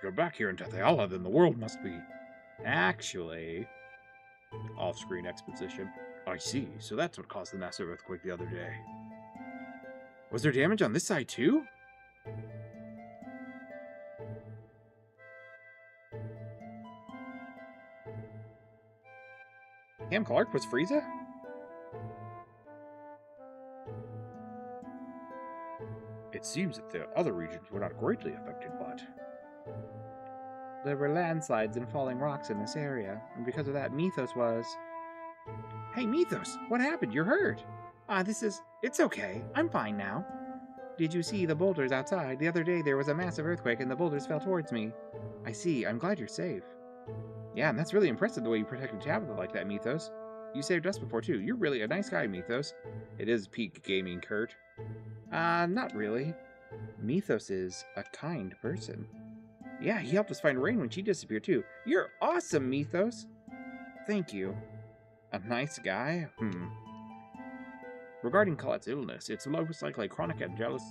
A: You're back here in Death Ayala, then the world must be... Actually... Off-screen exposition. I see, so that's what caused the massive earthquake the other day. Was there damage on this side too? Cam Clark was Frieza? It seems that the other regions were not greatly affected, but... There were landslides and falling rocks in this area, and because of that, Mythos was... Hey, Mythos! What happened? You're hurt! It's okay. I'm fine now. Did you see the boulders outside? The other day there was a massive earthquake and the boulders fell towards me. I see. I'm glad you're safe. Yeah, and that's really impressive the way you protected Tabitha like that, Mythos. You saved us before, too. You're really a nice guy, Mythos. It is peak gaming, Kurt. Not really. Mythos is a kind person. Yeah, he helped us find Rain when she disappeared, too. You're awesome, Mythos! Thank you. A nice guy? Regarding Colette's illness, it's most likely chronic angelus...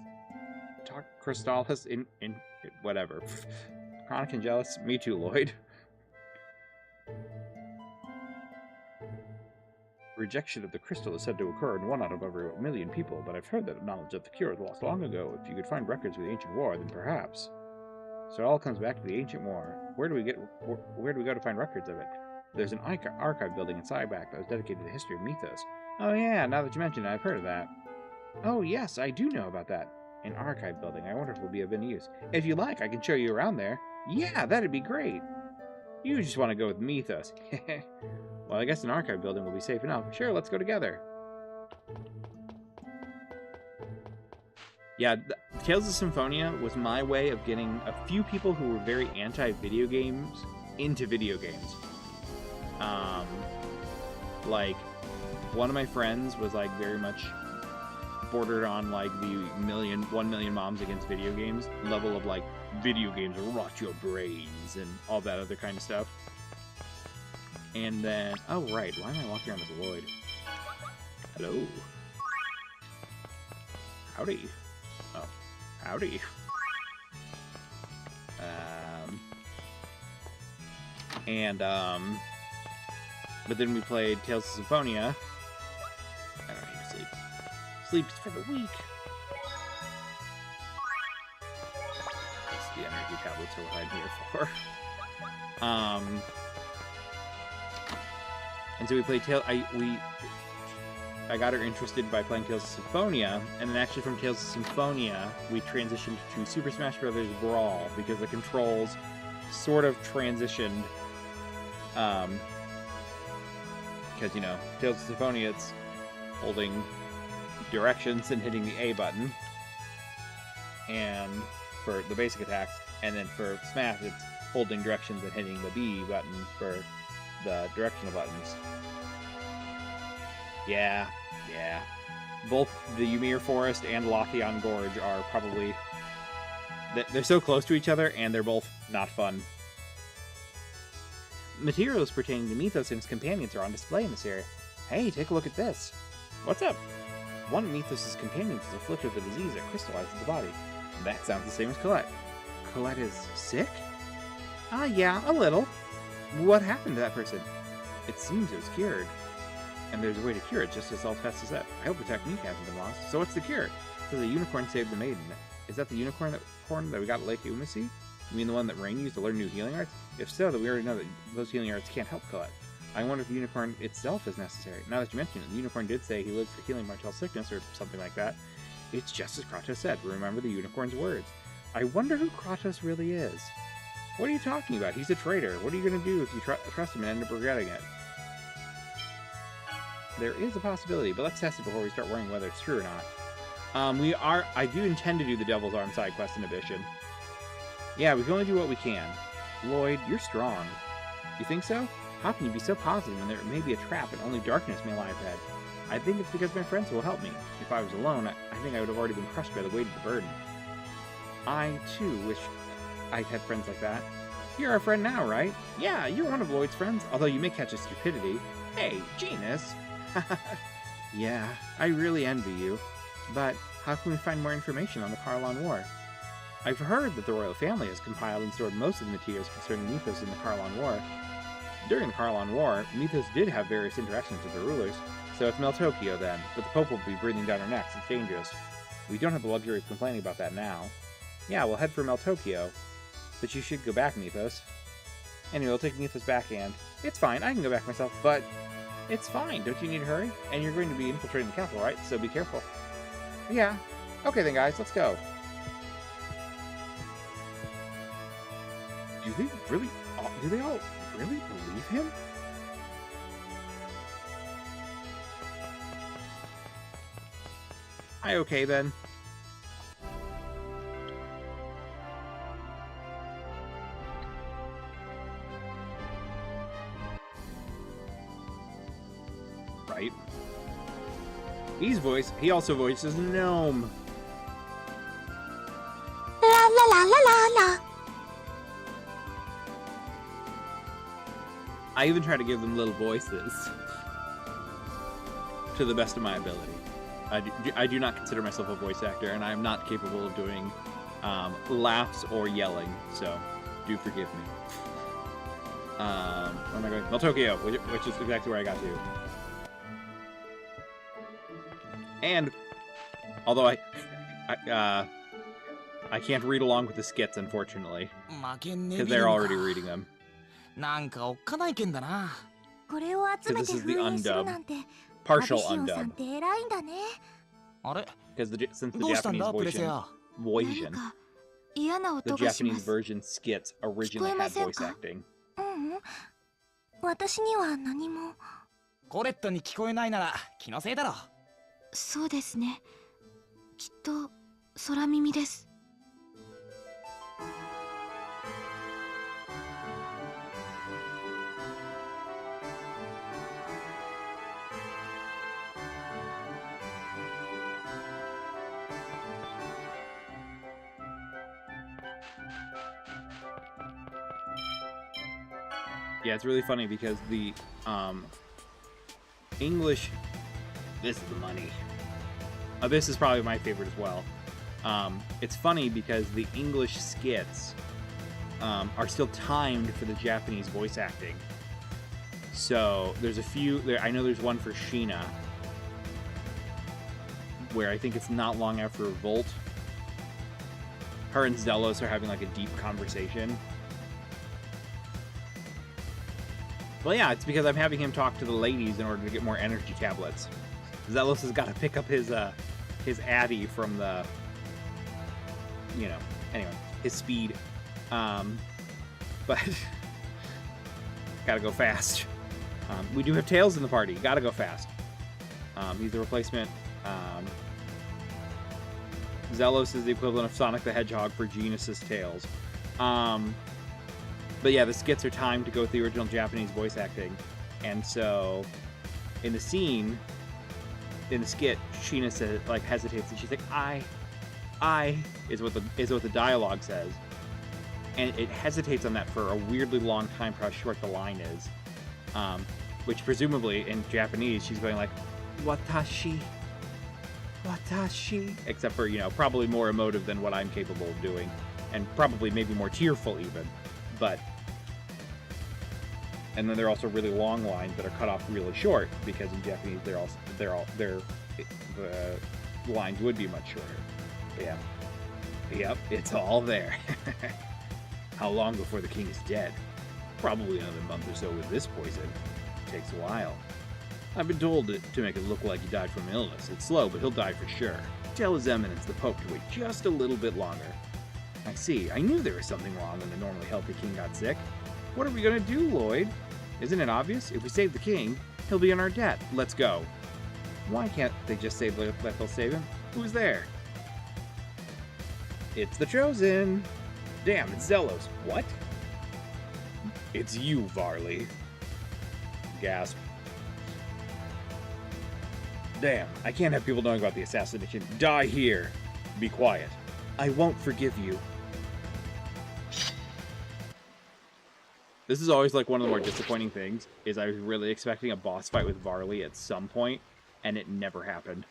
A: Crystallis in whatever. Chronic angelus? Me too, Lloyd. Rejection of the crystal is said to occur in 1 out of every 1,000,000 people, but I've heard that knowledge of the cure was lost long ago. If you could find records of the ancient war, then perhaps... So it all comes back to the ancient war. Where do we go to find records of it? There's an archive building in Cyback that was dedicated to the history of Mythos. Oh yeah, now that you mention it, I've heard of that. Oh yes, I do know about that. An archive building. I wonder if it will be of any use. If you like, I can show you around there. Yeah, that'd be great. You just want to go with Mythos. Well, I guess an archive building will be safe enough. Sure, let's go together. Yeah, Tales of Symphonia was my way of getting a few people who were very anti-video games into video games. Like, one of my friends was, like, very much bordered on, like, the 1 million moms against video games level of, like, video games rot your brains and all that other kind of stuff. And then, oh right, why am I walking around with Lloyd? Hello. Howdy. Oh, howdy. But then we played Tales of Symphonia. I don't need to sleep. Sleep's for the weak. tablets are what I'm here for. And so we played I got her interested by playing Tales of Symphonia, and then actually from Tales of Symphonia, we transitioned to Super Smash Bros. Brawl, because the controls sort of transitioned, because, you know, Tales of Symphonia, it's holding directions and hitting the A button, and for the basic attacks, and then for Smash, it's holding directions and hitting the B button for the directional buttons. Yeah. Both the Ymir Forest and Lothian Gorge are probably... They're so close to each other, and they're both not fun. Materials pertaining to Mythos and his companions are on display in this area. Hey, take a look at this. What's up? One of Mythos' companions is afflicted with a disease that crystallizes the body. That sounds the same as Colette. Colette is sick? Yeah, a little. What happened to that person? It seems it was cured. And there's a way to cure it, just as all tests is up. I hope the technique hasn't been lost. So what's the cure? It says a unicorn saved the maiden. Is that the unicorn that we got at Lake Umasi? You mean the one that Rain used to learn new healing arts? If so, then we already know that those healing arts can't help Colette. I wonder if the unicorn itself is necessary. Now that you mention it, the unicorn did say he lived for healing Martel's sickness or something like that. It's just as Kratos said. Remember the unicorn's words. I wonder who Kratos really is. What are you talking about? He's a traitor. What are you going to do if you trust him and end up regretting it? There is a possibility, but let's test it before we start worrying whether it's true or not. I do intend to do the Devil's Arm side quest in Ambition. Yeah, we can only do what we can. Lloyd, you're strong. You think so? How can you be so positive when there may be a trap and only darkness may lie ahead? I think it's because my friends will help me. If I was alone, I think I would have already been crushed by the weight of the burden. I, too, wish I had friends like that. You're our friend now, right? Yeah, you're one of Lloyd's friends, although you may catch his stupidity. Hey, Genus! Yeah, I really envy you. But how can we find more information on the Karlan War? I've heard that the royal family has compiled and stored most of the materials concerning Mythos in the Karlan War. During the Karlan War, Mythos did have various interactions with the rulers, so it's Meltokio then, but the Pope will be breathing down our necks. It's dangerous. We don't have the luxury of complaining about that now. Yeah, we'll head for Meltokio. But you should go back, Mythos. Anyway, we'll take Mythos' backhand. It's fine, I can go back myself, but... It's fine, don't you need to hurry? And you're going to be infiltrating the castle, right? So be careful. Yeah. Okay then, guys, let's go. Do they all really believe him? Okay then. Right. He also voices Gnome.
P: La la la la la la.
A: I even try to give them little voices to the best of my ability. I do not consider myself a voice actor, and I am not capable of doing laughs or yelling, so do forgive me. Where am I going? Meltokio, which is exactly where I got to. And, although I can't read along with the skits, unfortunately, because they're already reading them. Because this is the undub. Partial undub. Because since the Japanese version skits originally had voice acting.
P: 私には何も。
K: コレットに聞こえないなら気のせいだろ。
P: そうですね。きっと空耳です。
A: Yeah, it's really funny because the English... This is the money. This is probably my favorite as well. It's funny because the English skits are still timed for the Japanese voice acting. So there's a few... I know there's one for Sheena, where I think it's not long after Revolt. her and Zelos are having like a deep conversation. Well, yeah, it's because I'm having him talk to the ladies in order to get more energy tablets. Zelos has got to pick up his Addy from the, you know, anyway, his speed. But gotta go fast. We do have Tails in the party. Gotta go fast. He's the replacement. Zelos is the equivalent of Sonic the Hedgehog for Genesis Tails. But yeah, the skits are timed to go with the original Japanese voice acting. And so, in the scene, in the skit, Sheena says, like, hesitates, and she's like, I, is what the dialogue says. And it hesitates on that for a weirdly long time for how short the line is. Which presumably, in Japanese, she's going like, Watashi. Except for, you know, probably more emotive than what I'm capable of doing. And probably maybe more tearful even. But, and then there are also really long lines that are cut off really short, because in Japanese the lines would be much shorter. But yeah. Yep, it's all there. How long before the king is dead? Probably another month or so with this poison. Takes a while. I've been told to make it look like he died from illness. It's slow, but he'll die for sure. Tell His Eminence the Pope to wait just a little bit longer. I see. I knew there was something wrong when the normally healthy king got sick. What are we gonna do, Lloyd? Isn't it obvious? If we save the king, he'll be in our debt. Let's go. Why can't they just say that they'll save him? Who's there? It's the Chosen. Damn, it's Zelos. What? It's you, Varley. Gasp. Damn, I can't have people knowing about the assassination. Die here. Be quiet. I won't forgive you. This is always like one of the more disappointing things, is I was really expecting a boss fight with Varley at some point, and it never happened.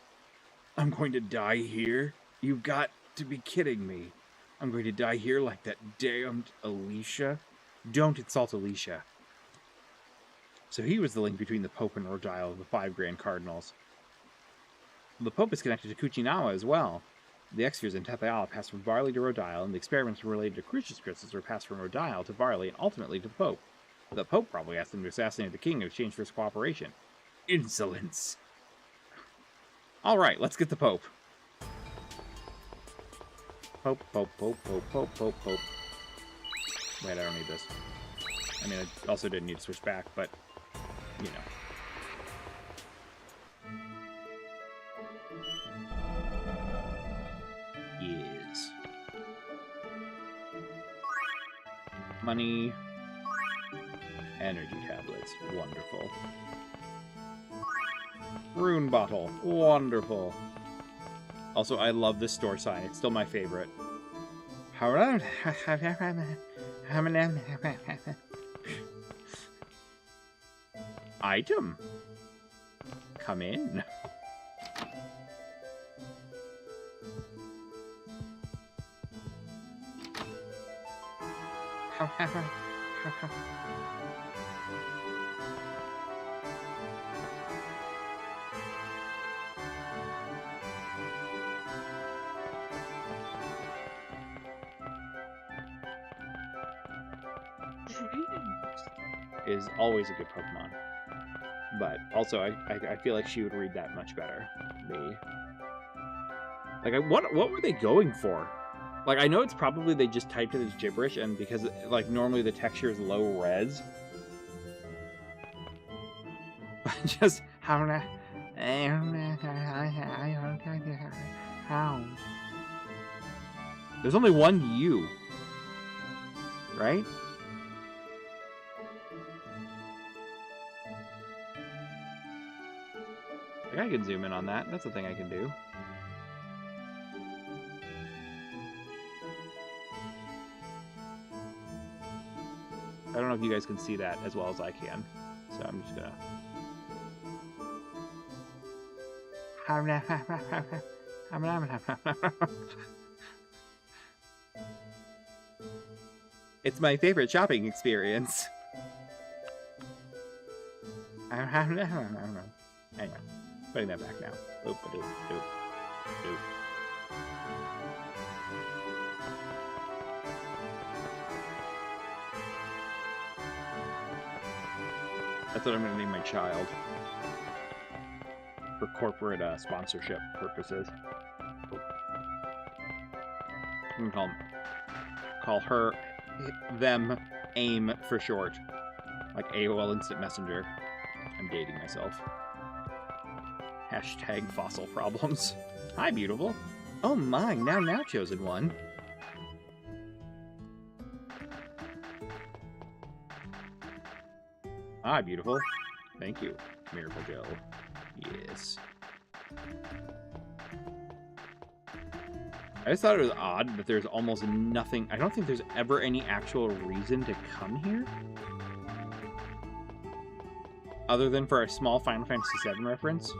A: I'm going to die here? You've got to be kidding me. I'm going to die here like that damned Alicia? Don't insult Alicia. So he was the link between the Pope and Rodile of the 5 Grand Cardinals. The Pope is connected to Kuchinawa as well. The extras in Tetheala passed from Varley to Rodile, and the experiments related to Crucius crystals were passed from Rodile to Varley and ultimately to the Pope. The Pope probably asked him to assassinate the king in exchange for his cooperation. Insolence! Alright, let's get the Pope. Pope. Wait, I don't need this. I mean, I also didn't need to switch back, but, you know. Yes. Money. Energy tablets. Wonderful. Rune bottle. Wonderful. Also, I love this store sign. It's still my favorite. Item. Come in. Is always a good Pokemon. But also, I feel like she would read that much better. What were they going for? Like, I know it's probably they just typed it as gibberish, and because, like, normally the texture is low res. But just, how? There's only one U. Right? I can zoom in on that. That's a thing I can do. I don't know if you guys can see that as well as I can. So I'm just gonna... It's my favorite shopping experience. Anyway. Putting that back now. Oop, oop, oop, oop. That's what I'm going to name my child. For corporate sponsorship purposes. I'm going to call her, them, AIM for short. Like AOL Instant Messenger. I'm dating myself. Hashtag fossil problems. Hi, beautiful. Oh my, now chosen one. Hi, beautiful. Thank you, Miracle Joe. Yes. I just thought it was odd that there's almost nothing. I don't think there's ever any actual reason to come here. Other than for a small Final Fantasy VII reference.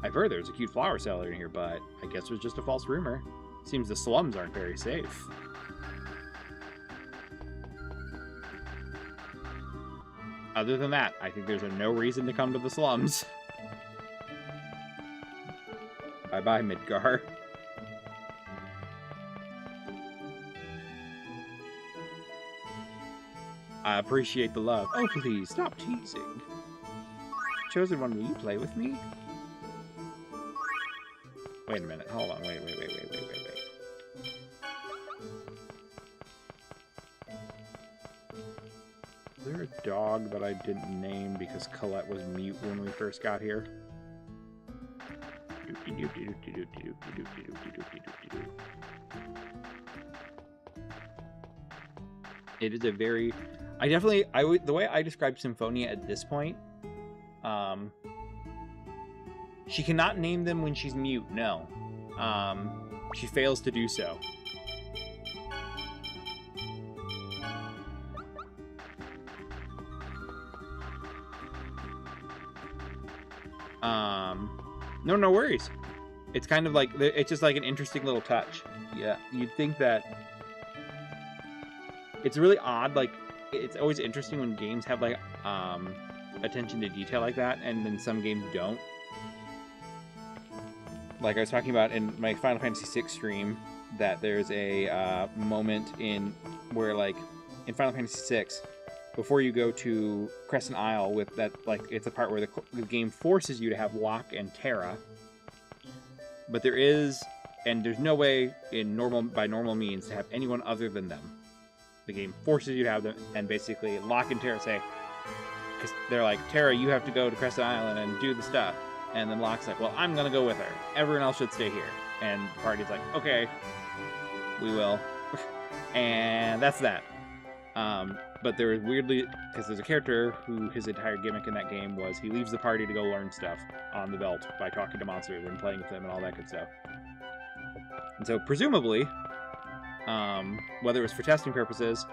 A: I've heard there's a cute flower seller in here, but I guess it was just a false rumor. Seems the slums aren't very safe. Other than that, I think there's no reason to come to the slums. Bye-bye, Midgar. I appreciate the love. Oh, please, stop teasing. Chosen one, will you play with me? Wait a minute, hold on, wait. Is there a dog that I didn't name because Colette was mute when we first got here? It is a very... the way I describe Symphonia at this point, she cannot name them when she's mute, no. She fails to do so. No worries. It's kind of like, it's just like an interesting little touch. Yeah, you'd think that... It's really odd, like, it's always interesting when games have, like, attention to detail like that, and then some games don't. Like I was talking about in my Final Fantasy VI stream, that there's a moment where, like, in Final Fantasy VI, before you go to Crescent Isle, with that, like, it's a part where the game forces you to have Locke and Terra, but there's no way by normal means to have anyone other than them. The game forces you to have them, and basically Locke and Terra say, because they're like, Terra, you have to go to Crescent Island and do the stuff. And then Locke's like, well, I'm gonna go with her. Everyone else should stay here. And the party's like, okay, we will. And that's that. But there was weirdly, because there's a character who his entire gimmick in that game was he leaves the party to go learn stuff on the Veldt by talking to monsters and playing with them and all that good stuff. And so presumably, whether it was for testing purposes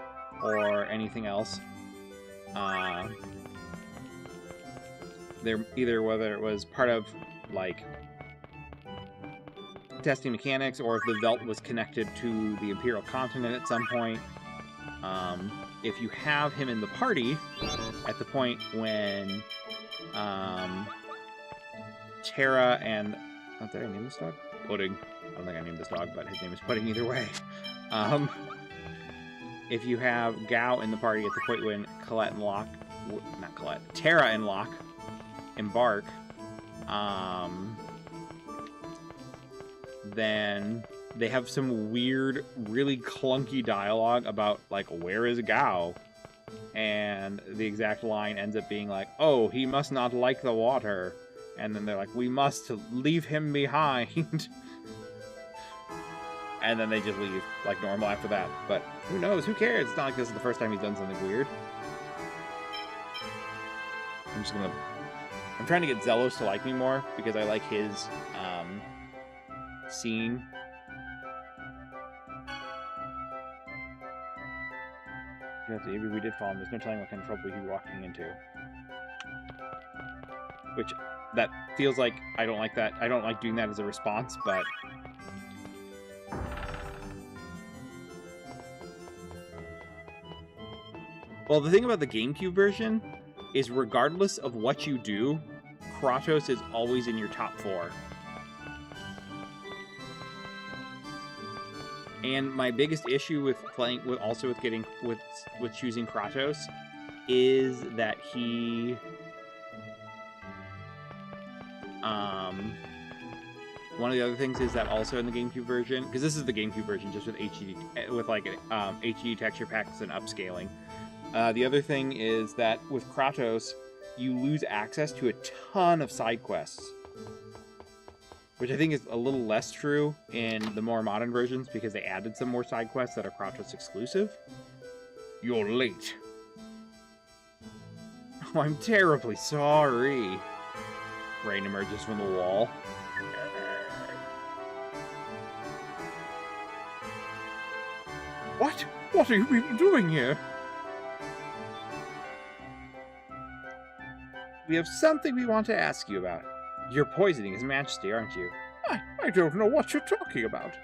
A: or anything else, whether it was part of, like, testing mechanics, or if the Veldt was connected to the Imperial continent at some point. If you have him in the party at the point when Terra and... Oh, did I name this dog? Pudding. I don't think I named this dog, but his name is Pudding either way. If you have Gao in the party at the point when Colette and Locke... Not Colette. Terra and Locke embark, then they have some weird, really clunky dialogue about, like, where is Gao? And the exact line ends up being like, oh, he must not like the water. And then they're like, we must leave him behind. And then they just leave, like normal after that. But who knows? Who cares? It's not like this is the first time he's done something weird. I'm trying to get Zelos to like me more, because I like his, scene. Maybe we did follow him. There's no telling what kind of trouble he'd be walking into. Which, that feels like, I don't like that. I don't like doing that as a response, but... Well, the thing about the GameCube version is regardless of what you do, Kratos is always in your top 4. And my biggest issue with choosing Kratos is that he one of the other things is that also in the GameCube version, because this is the GameCube version just with HD with like HD texture packs and upscaling. The other thing is that with Kratos, you lose access to a ton of side quests, which I think is a little less true in the more modern versions because they added some more side quests that are Kratos exclusive. You're late. Oh, I'm terribly sorry. Rain emerges from the wall. What? What are you people doing here? We have something we want to ask you about. You're poisoning His Majesty, aren't you? I don't know what you're talking about.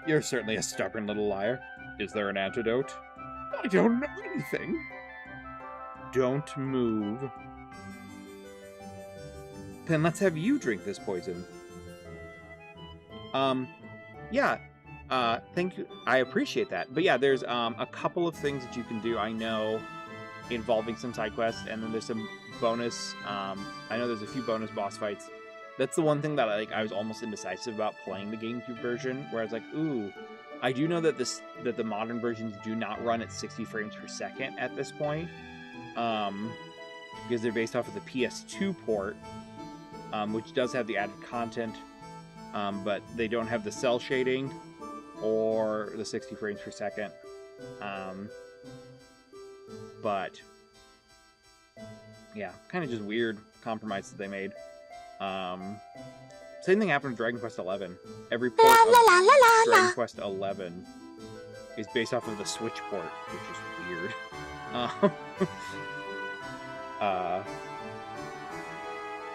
A: You're certainly a stubborn little liar. Is there an antidote? I don't know anything. Don't move. Then let's have you drink this poison. Yeah. Thank you. I appreciate that. But yeah, there's a couple of things that you can do, I know, involving some side quests, and then there's some bonus, I know there's a few bonus boss fights. That's the one thing that I was almost indecisive about playing the GameCube version, where I was like, ooh, I do know that that the modern versions do not run at 60 frames per second at this point, because they're based off of the PS2 port, which does have the added content, but they don't have the cell shading or the 60 frames per second. But yeah, kind of just weird compromise that they made. Same thing happened with Dragon Quest XI. Every port of Dragon Quest XI is based off of the Switch port, which is weird.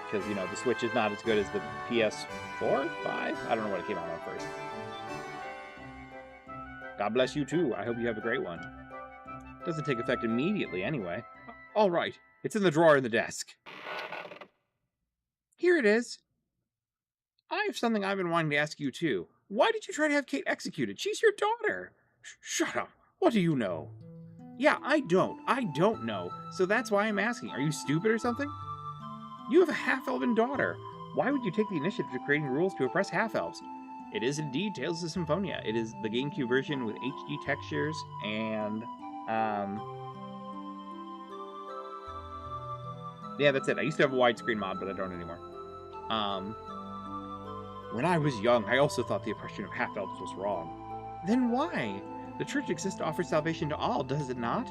A: Because, you know, the Switch is not as good as the PS4? 5? I don't know what it came out on first. God bless you too. I hope you have a great one. Doesn't take effect immediately anyway. All right. It's in the drawer in the desk. Here it is. I have something I've been wanting to ask you too. Why did you try to have Kate executed? She's your daughter. Shut up. What do you know? Yeah, I don't know. So that's why I'm asking. Are you stupid or something? You have a half-elven daughter. Why would you take the initiative to creating rules to oppress half-elves? It is indeed Tales of Symphonia. It is the GameCube version with HD textures and, yeah, that's it. I used to have a widescreen mod, but I don't anymore. When I was young, I also thought the oppression of half-elves was wrong. Then why? The church exists to offer salvation to all, does it not?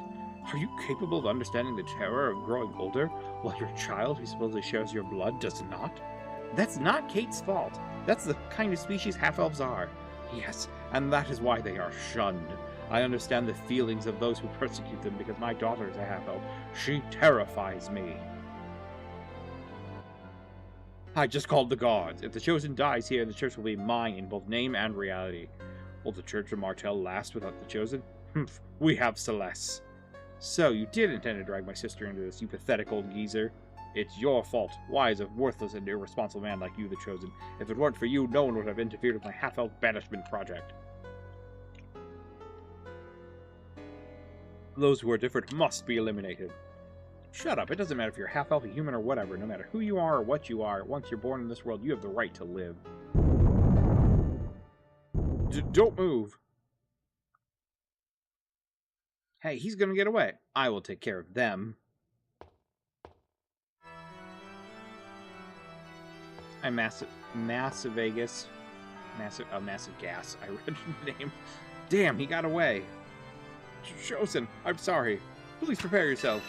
A: Are you capable of understanding the terror of growing older, while your child, who supposedly shares your blood, does not? That's not Kate's fault. That's the kind of species half-elves are. Yes, and that is why they are shunned. I understand the feelings of those who persecute them because my daughter is a half-elf. She terrifies me. I just called the guards. If the Chosen dies here, the church will be mine in both name and reality. Will the Church of Martell last without the Chosen? We have Celeste. So, you did intend to drag my sister into this, you pathetic old geezer. It's your fault. Why is a worthless and irresponsible man like you the Chosen? If it weren't for you, no one would have interfered with my half-elf banishment project. Those who are different must be eliminated. Shut up. It doesn't matter if you're half-elf, a human, or whatever. No matter who you are or what you are, once you're born in this world, you have the right to live. Don't move. Hey, he's gonna get away. I will take care of them. I'm Massive Vegas. Massive Gas. I read the name. Damn, he got away. Chosen, I'm sorry. Please prepare yourself.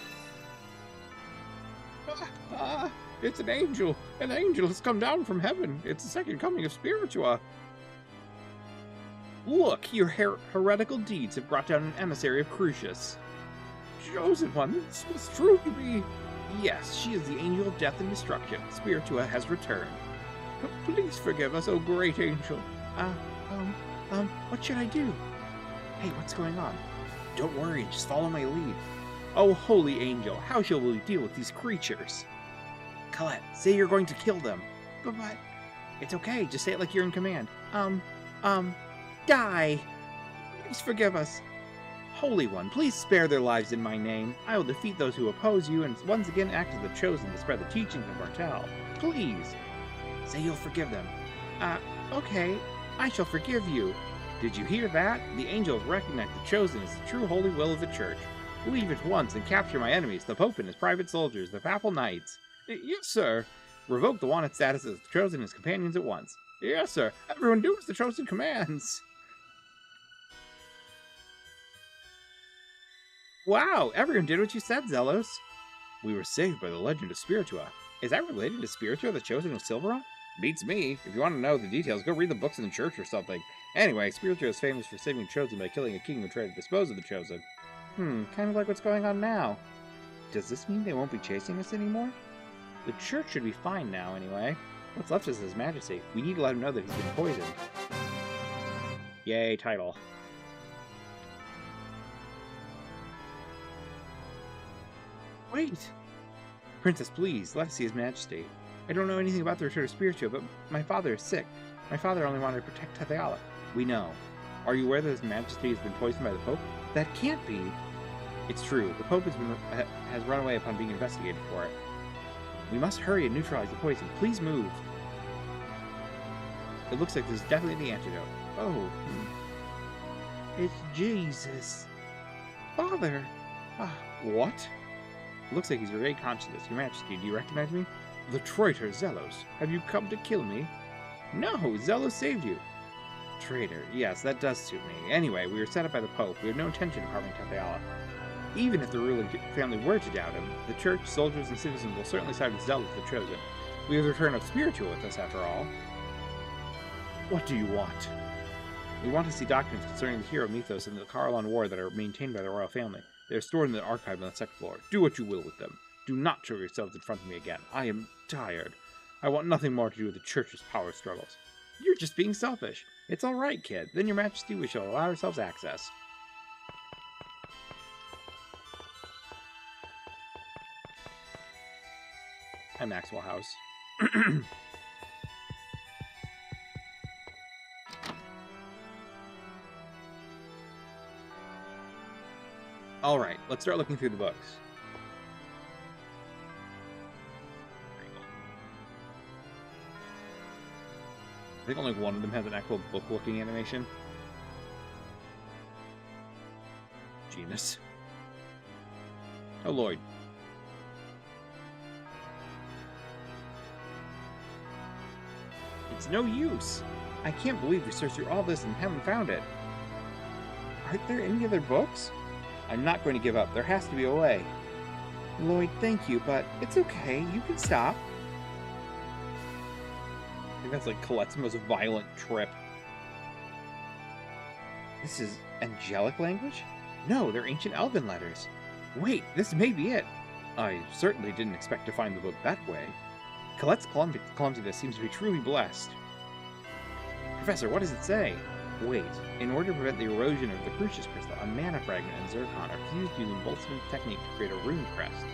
A: It's an angel. An angel has come down from heaven. It's the second coming of Spiritua. Look, your heretical deeds have brought down an emissary of Crucius. Chosen one, this must truly be... Yes, she is the angel of death and destruction. Spiritua has returned. Please forgive us, O great angel. What should I do? Hey, what's going on? Don't worry, just follow my lead. Oh, holy angel, how shall we deal with these creatures? Colette, say you're going to kill them. But... It's okay, just say it like you're in command. Die! Please forgive us. Holy One, please spare their lives in my name. I will defeat those who oppose you and once again act as the chosen to spread the teachings of Martel. Please. Say you'll forgive them. Okay. I shall forgive you. Did you hear that? The angels recognize the chosen as the true holy will of the church. Leave at once and capture my enemies, the Pope and his private soldiers, the Papal Knights. Yes, sir. Revoke the wanted status as the chosen and his companions at once. Yes, sir. Everyone do as the chosen commands. Wow, everyone did what you said, Zelos. We were saved by the legend of Spiritua. Is that related to Spiritua, the chosen of Silveron? Beats me. If you want to know the details, go read the books in the church or something. Anyway, Spiritua is famous for saving the chosen by killing a king who tried to dispose of the chosen. Kind of like what's going on now. Does this mean they won't be chasing us anymore? The church should be fine now, anyway. What's left is His Majesty. We need to let him know that he's been poisoned. Yay, title. Wait! Princess, please, let us see His Majesty. I don't know anything about the return of Spiritua, but my father is sick. My father only wanted to protect Tatheala. We know. Are you aware that His Majesty has been poisoned by the Pope? That can't be. It's true. The Pope has run away upon being investigated for it. We must hurry and neutralize the poison. Please move. It looks like this is definitely the antidote. Oh. It's Jesus. Father. What? It looks like he's very conscious of this. Your Majesty, do you recognize me? The traitor Zelos. Have you come to kill me? No, Zelos saved you. Traitor. Yes, that does suit me. Anyway, we were set up by the Pope. We have no intention of harming Tatheala. Even if the ruling family were to doubt him, the church, soldiers, and citizens will certainly side with Zelos the Chosen. We have the return of Spiritua with us, after all. What do you want? We want to see documents concerning the hero mythos and the Carlon War that are maintained by the royal family. They are stored in the archive on the second floor. Do what you will with them. Do not show yourselves in front of me again. I am tired. I want nothing more to do with the church's power struggles. You're just being selfish. It's all right, kid. Then, Your Majesty, we shall allow ourselves access. Hi, Maxwell House. Alright, let's start looking through the books. I think only one of them has an actual book-looking animation. Genus. Oh, Lloyd. It's no use. I can't believe we searched through all this and haven't found it. Aren't there any other books? I'm not going to give up. There has to be a way. Lloyd, thank you, but it's okay. You can stop. I think that's like Colette's most violent trip. This is angelic language? No, they're ancient elven letters. Wait, this may be it. I certainly didn't expect to find the book that way. Colette's clumsiness seems to be truly blessed. Professor, what does it say? Wait, in order to prevent the erosion of the Crucius Crystal, a mana fragment and zircon are fused using Boltzmann's technique to create a rune crest.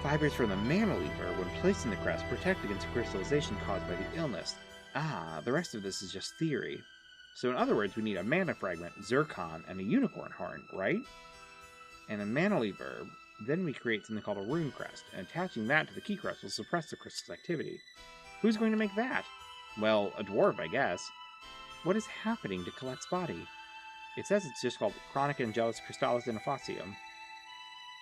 A: Fibers from the mana lever, when placed in the crest, protect against crystallization caused by the illness. Ah, the rest of this is just theory. So in other words, we need a mana fragment, zircon, and a unicorn horn, right? And a mana lever. Then we create something called a rune crest, and attaching that to the key crest will suppress the crystal's activity. Who's going to make that? Well, a dwarf, I guess. What is happening to Colette's body? It says it's just called chronic angelus crystallis ineffacium.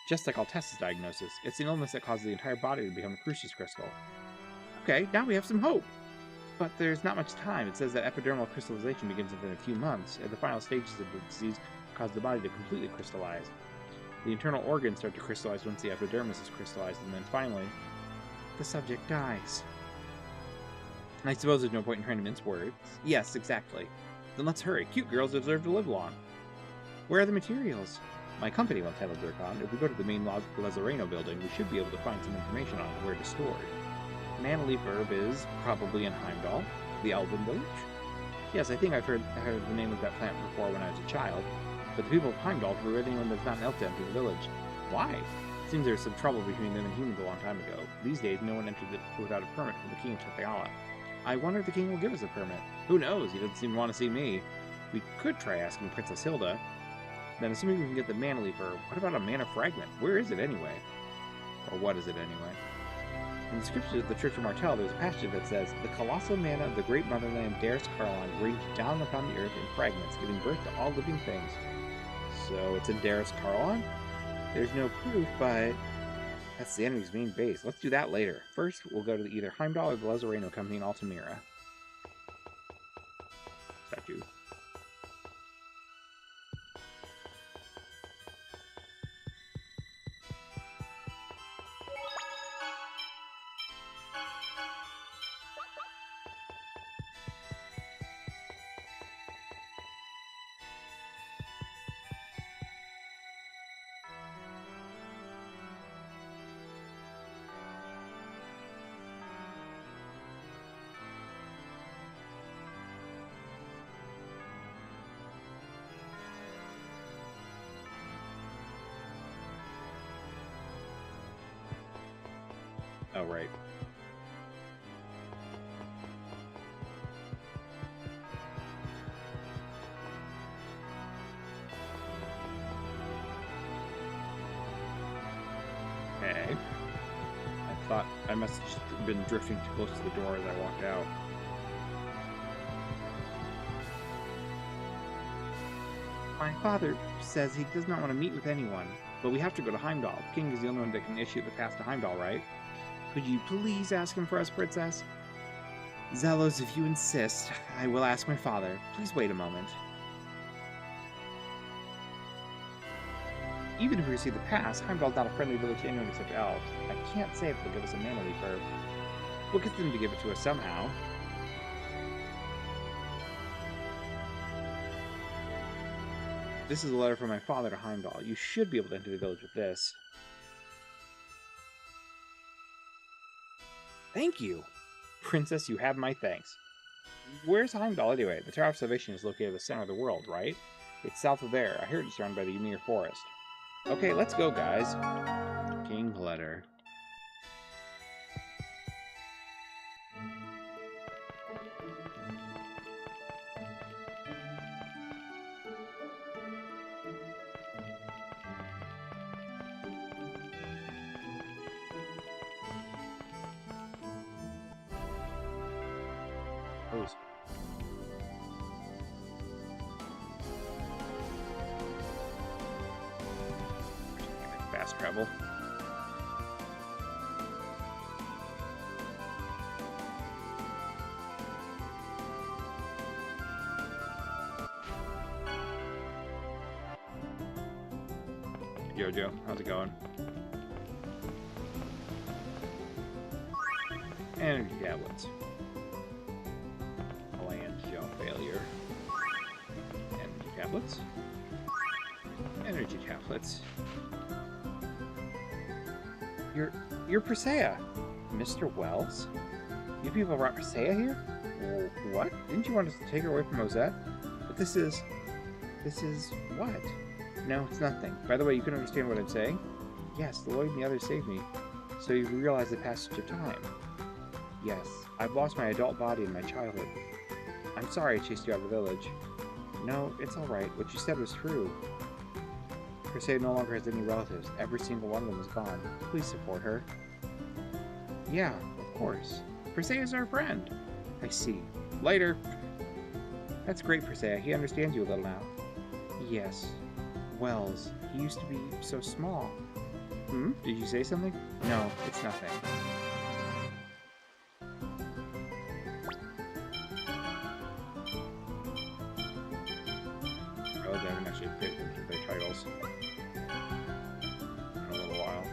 A: Just like Altessa's diagnosis, it's an illness that causes the entire body to become a Crucius crystal. Okay, now we have some hope. But there's not much time. It says that epidermal crystallization begins within a few months, and the final stages of the disease cause the body to completely crystallize. The internal organs start to crystallize once the epidermis is crystallized, and then finally, the subject dies. I suppose there's no point in trying to mince words. Yes, exactly. Then let's hurry. Cute girls deserve to live long. Where are the materials? My company will handle zircon. If we go to the main Lazareno building, we should be able to find some information on where it is stored. Manaleaf herb is probably in Heimdall, the Elven village. Yes, I think I've heard the name of that plant before when I was a child, but the people of Heimdall forbid anyone that's not an elf to enter the village. Why? It seems there's some trouble between them and humans a long time ago. These days, no one enters it without a permit from the king of Tatheala. I wonder if the king will give us a permit. Who knows? He doesn't seem to want to see me. We could try asking Princess Hilda. Then, assuming we can get the mana leaper, what about a mana fragment? Where is it anyway? Or what is it anyway? In the description of the Church of Martell, there's a passage that says, "The colossal mana of the great motherland Daris Carlon raged down upon the earth in fragments, giving birth to all living things." So it's in Daris Carlon? There's no proof, but that's the enemy's main base. Let's do that later. First, we'll go to either Heimdall or the Lezareno Company in Altamira. Statue. Oh, right. Okay. I thought I must have just been drifting too close to the door as I walked out. My father says he does not want to meet with anyone, but we have to go to Heimdall. The king is the only one that can issue the pass to Heimdall, right? Could you please ask him for us, Princess? Zelos, if you insist, I will ask my father. Please wait a moment. Even if we receive the pass, Heimdall's not a friendly village to anyone except elves. I can't say if they'll give us a mana leaper. We'll get them to give it to us somehow. This is a letter from my father to Heimdall. You should be able to enter the village with this. Thank you! Princess, you have my thanks. Where's Heimdall anyway? The Tower of Salvation is located at the center of the world, right? It's south of there. I heard it's surrounded by the Ymir Forest. Okay, let's go, guys. King letter. Hose. Fast travel. Jojo, how's it going? Energy tablets. Land gel failure. Energy tablets. Energy tablets. You're Presea. Mr. Wells? You people brought Presea here? What? Didn't you want us to take her away from Mosette? But this is what? No, it's nothing. By the way, you can understand what I'm saying? Yes, the Lloyd and the others saved me. So you realize the passage of time. Yes, I've lost my adult body in my childhood. I'm sorry I chased you out of the village. No, it's alright. What you said was true. Presea no longer has any relatives. Every single one of them is gone. Please support her. Yeah, of course. Presea is our friend. I see. Later. That's great, Presea. He understands you a little now. Yes. Wells. He used to be so small. Hmm? Did you say something? No, it's nothing. Oh, they haven't actually paid attention to their titles in a little while.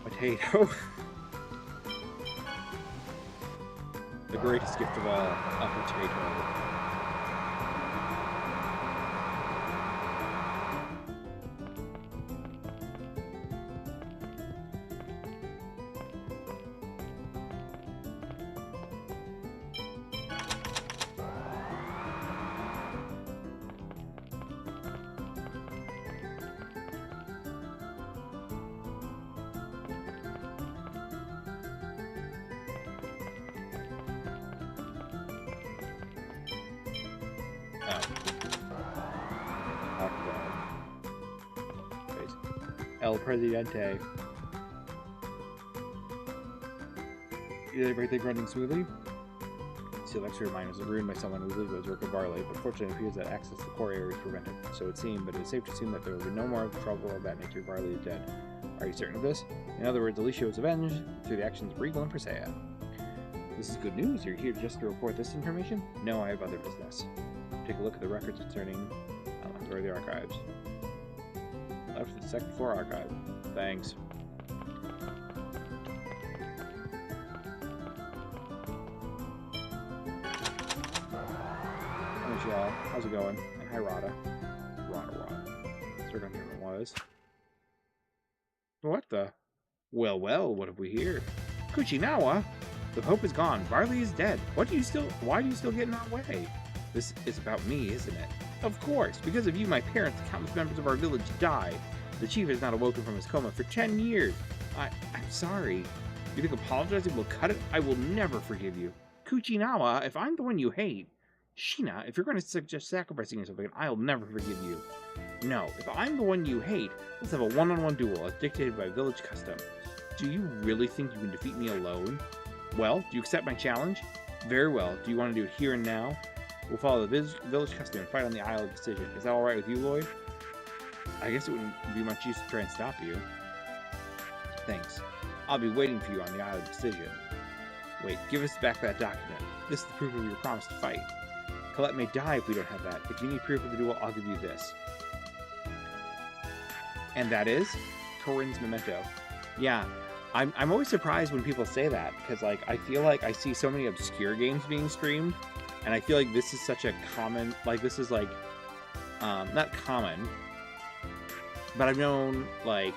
A: Potato. The greatest gift of all, a potato. El Presidente. Is everything running smoothly? Seal extra miners was ruined by someone who believes it was work of Barley, but fortunately it appears that access to the core area is prevented. So it seemed, but it is safe to assume that there will be no more trouble of that nature. Barley is dead. Are you certain of this? In other words, Alicia was avenged through the actions of Regal and Presea. This is good news. You're here just to report this information? No, I have other business. Take a look at the records concerning where the archives. Left to the second floor archive. Thanks. Hey Michelle, how's it going? And hi Rada. Rada. Zircon it was. What the? Well, what have we here? Kuchinawa? The Pope is gone. Barley is dead. Why do you still get in our way? This is about me, isn't it? Of course. Because of you, my parents, and countless members of our village died. The chief has not awoken from his coma for 10 years. I'm sorry. You think apologizing will cut it? I will never forgive you. Kuchinawa, if I'm the one you hate... Sheena, if you're going to suggest sacrificing yourself again, I'll never forgive you. No, if I'm the one you hate, let's have a one-on-one duel as dictated by village custom. Do you really think you can defeat me alone? Well, do you accept my challenge? Very well. Do you want to do it here and now? We'll follow the village custom and fight on the Isle of Decision. Is that alright with you, Lloyd? I guess it wouldn't be much use to try and stop you. Thanks. I'll be waiting for you on the Isle of Decision. Wait, give us back that document. This is the proof of your promise to fight. Colette may die if we don't have that. If you need proof of the duel, I'll give you this. And that is Corinne's memento. Yeah, I'm always surprised when people say that, because like I feel like I see so many obscure games being streamed, and I feel like this is such a common, like this is like not common, but I've known, like,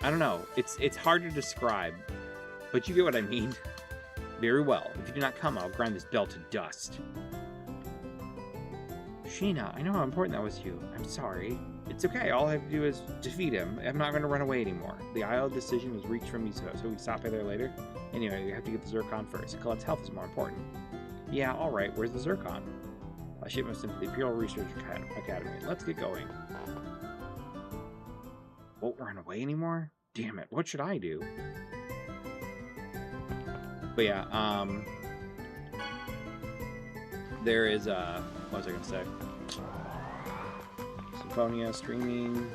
A: I don't know, it's hard to describe, but you get what I mean. Very well. If you do not come, I'll grind this bell to dust. Sheena, I know how important that was to you. I'm sorry. It's okay. All I have to do is defeat him. I'm not going to run away anymore. The Isle of Decision was reached from Miso, so we stop by there later. Anyway, we have to get the Zircon first. Colette's health is more important. Yeah, alright. Where's the Zircon? I ship us into the Imperial Research Academy. Let's get going. Won't run away anymore? Damn it. What should I do? But yeah, there is, what was I going to say? Symphonia, streaming,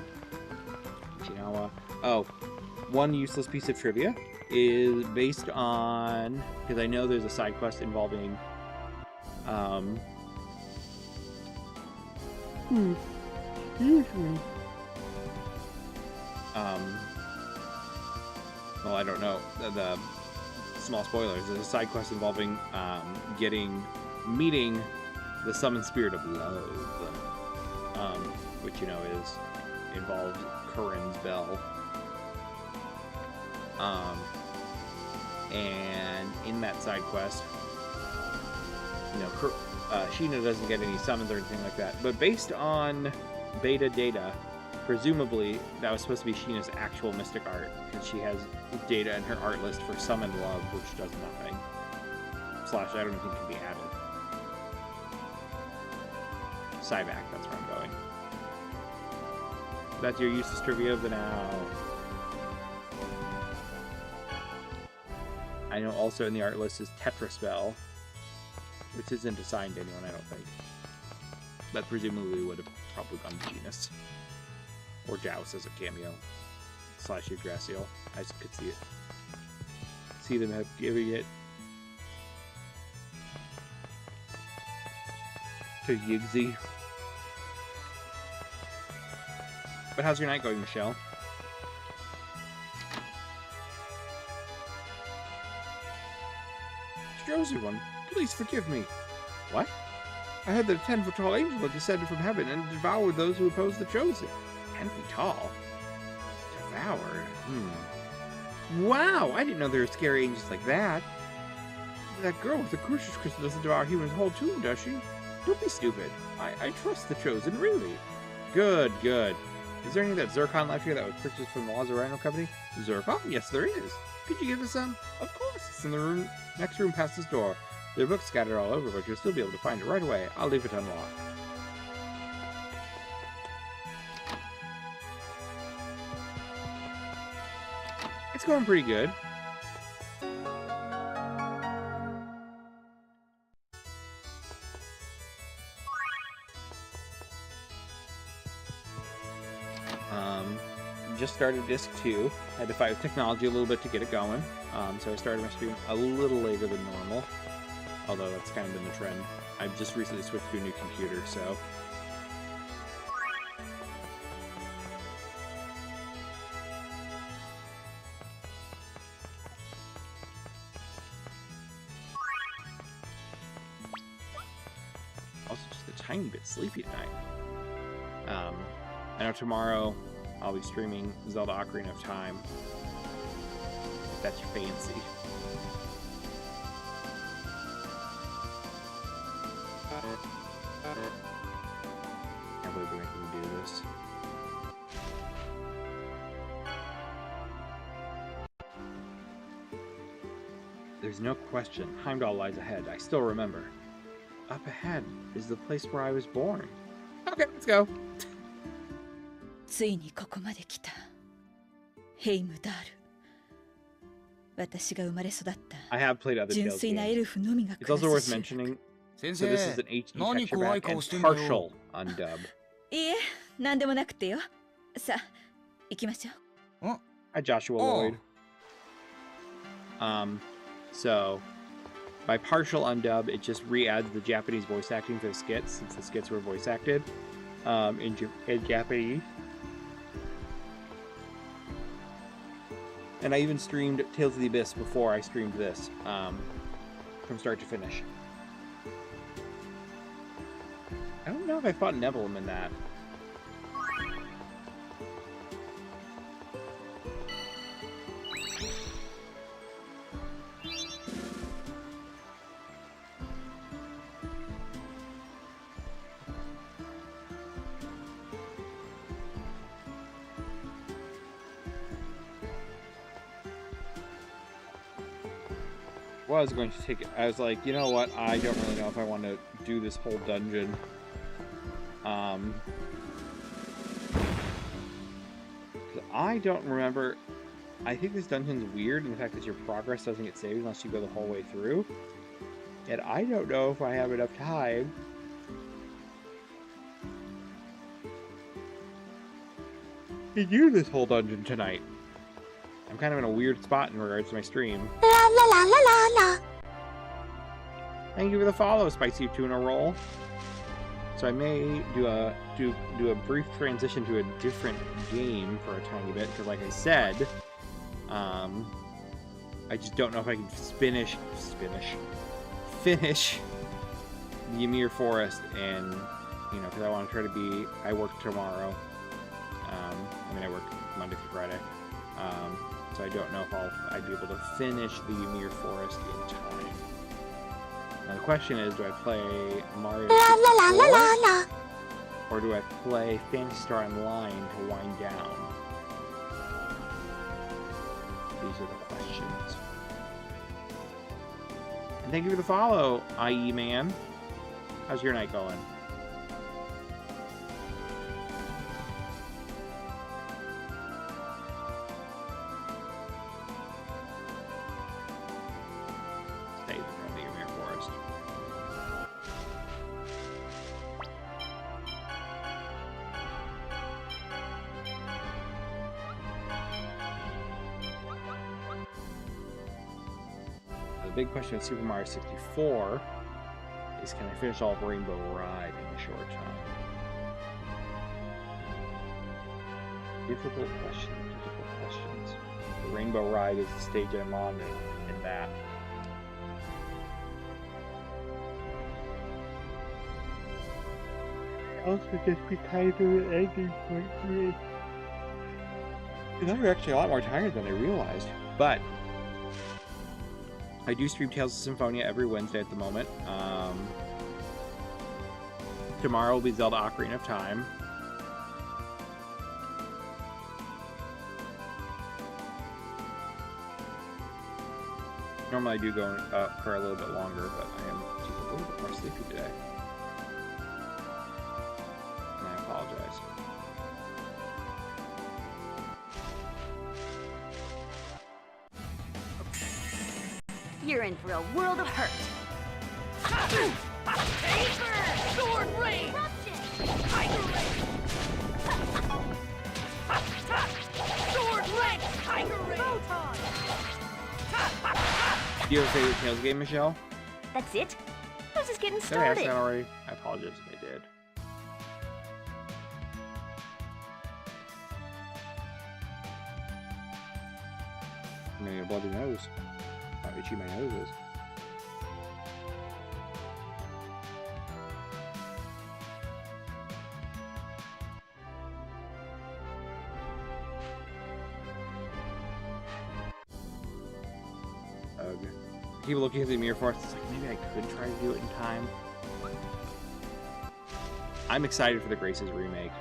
A: Chinawa. Oh, one useless piece of trivia is based on, because I know there's a side quest involving, well, I don't know, the small spoilers, there's a side quest involving meeting the summoned spirit of love, which, you know, involves Corinne's bell. And in that side quest, you know, Sheena doesn't get any summons or anything like that, but based on beta data, presumably that was supposed to be Sheena's actual mystic art, because she has data in her art list for summon love, which does nothing. / I don't think can be added. Cyback, that's where I'm going. That's your useless trivia of the now. I know also in the art list is Tetraspell, which isn't assigned to anyone, I don't think. That presumably would have probably gone to Genus. Or Joust as a cameo. / Yggdrasil. I just could see it. See them giving it to Yggdrasil. But how's your night going, Michelle? Chosen one, please forgive me. What? I heard that a 10-foot tall angel had descended from heaven and devoured those who opposed the Chosen. 10 feet tall? Devoured? Wow, I didn't know there were scary angels like that. That girl with the Crucius Crystal doesn't devour humans whole too, does she? Don't be stupid. I trust the Chosen, really. Good. Is there any of that Zircon left here that was purchased from the Lazarino Company? Zircon? Yes, there is. Could you give us some? Of course. It's in the next room past this door. There are books scattered all over, but you'll still be able to find it right away. I'll leave it unlocked. It's going pretty good. Just started disc 2. Had to fight with technology a little bit to get it going. So I started my stream a little later than normal. Although that's kind of been the trend. I've just recently switched to a new computer, so... Also just a tiny bit sleepy tonight. I know tomorrow I'll be streaming Zelda Ocarina of Time. If that's fancy. Can't believe they're making me do this. There's no question. Heimdall lies ahead. I still remember. Up ahead is the place where I was born. Okay, let's go.
Q: ついにここまで来た。ヘイムダール。私が生まれ育った
A: I have played other
Q: 純
A: Tales
Q: 粋なエル
A: games.
Q: フのみが
A: It's
Q: 暮
A: also
Q: ら
A: worth
Q: す集落。
A: mentioning.
K: 先
A: So
K: 生
A: this is an HD
K: 何
A: texture
K: 怖い
A: back
K: 顔
A: and
K: してんだよ
A: partial undub.
Q: いいえ、何でもなくてよ。さあ、行きましょう。
A: Hi, Joshua Lloyd. So by partial undub, it just re-adds the Japanese voice acting for the skits, since the skits were voice acted in Japanese. And I even streamed Tales of the Abyss before I streamed this, from start to finish. I don't know if I fought Nebulum in that. Well, I was going to take it. I was like, you know what? I don't really know if I want to do this whole dungeon. I don't remember. I think this dungeon's weird in the fact that your progress doesn't get saved unless you go the whole way through. And I don't know if I have enough time to do this whole dungeon tonight. I'm kind of in a weird spot in regards to my stream.
P: La la la la la la.
A: Thank you for the follow, Spicy Tuna Roll. So I may do a brief transition to a different game for a tiny bit, because like I said, I just don't know if I can finish the Ymir Forest, and you know, because I want to try to be. I work tomorrow. I mean, I work Monday through Friday. So I don't know if I'd be able to finish the Ymir Forest in time. Now the question is, do I play Mario 64, or do I play Phantasy Star Online to wind down? These are the questions. And thank you for the follow, IE Man. How's your night going? The big question with Super Mario 64 is, can I finish all of Rainbow Ride in a short time? Difficult questions. The Rainbow Ride is the stage I'm on in that. Also just be tired of an ending point for me. I'm actually a lot more tired than I realized. But I do stream Tales of Symphonia every Wednesday at the moment. Tomorrow will be Zelda Ocarina of Time. Normally I do go for a little bit longer, but I am just a little bit more sleepy today. And I apologize.
N: You're in for a world of hurt.
C: Sword Rain! Tiger Rain! Sword Rain! Tiger Rain!
A: Do you have a favorite Tales game, Michelle?
N: That's it? I was just getting
A: Did I ask
N: started.
A: that already? I apologize if I did. I'm gonna get a bloody nose. How itchy my nose is. Okay. I keep looking at the mirror force. It's like maybe I could try to do it in time. I'm excited for the Graces remake.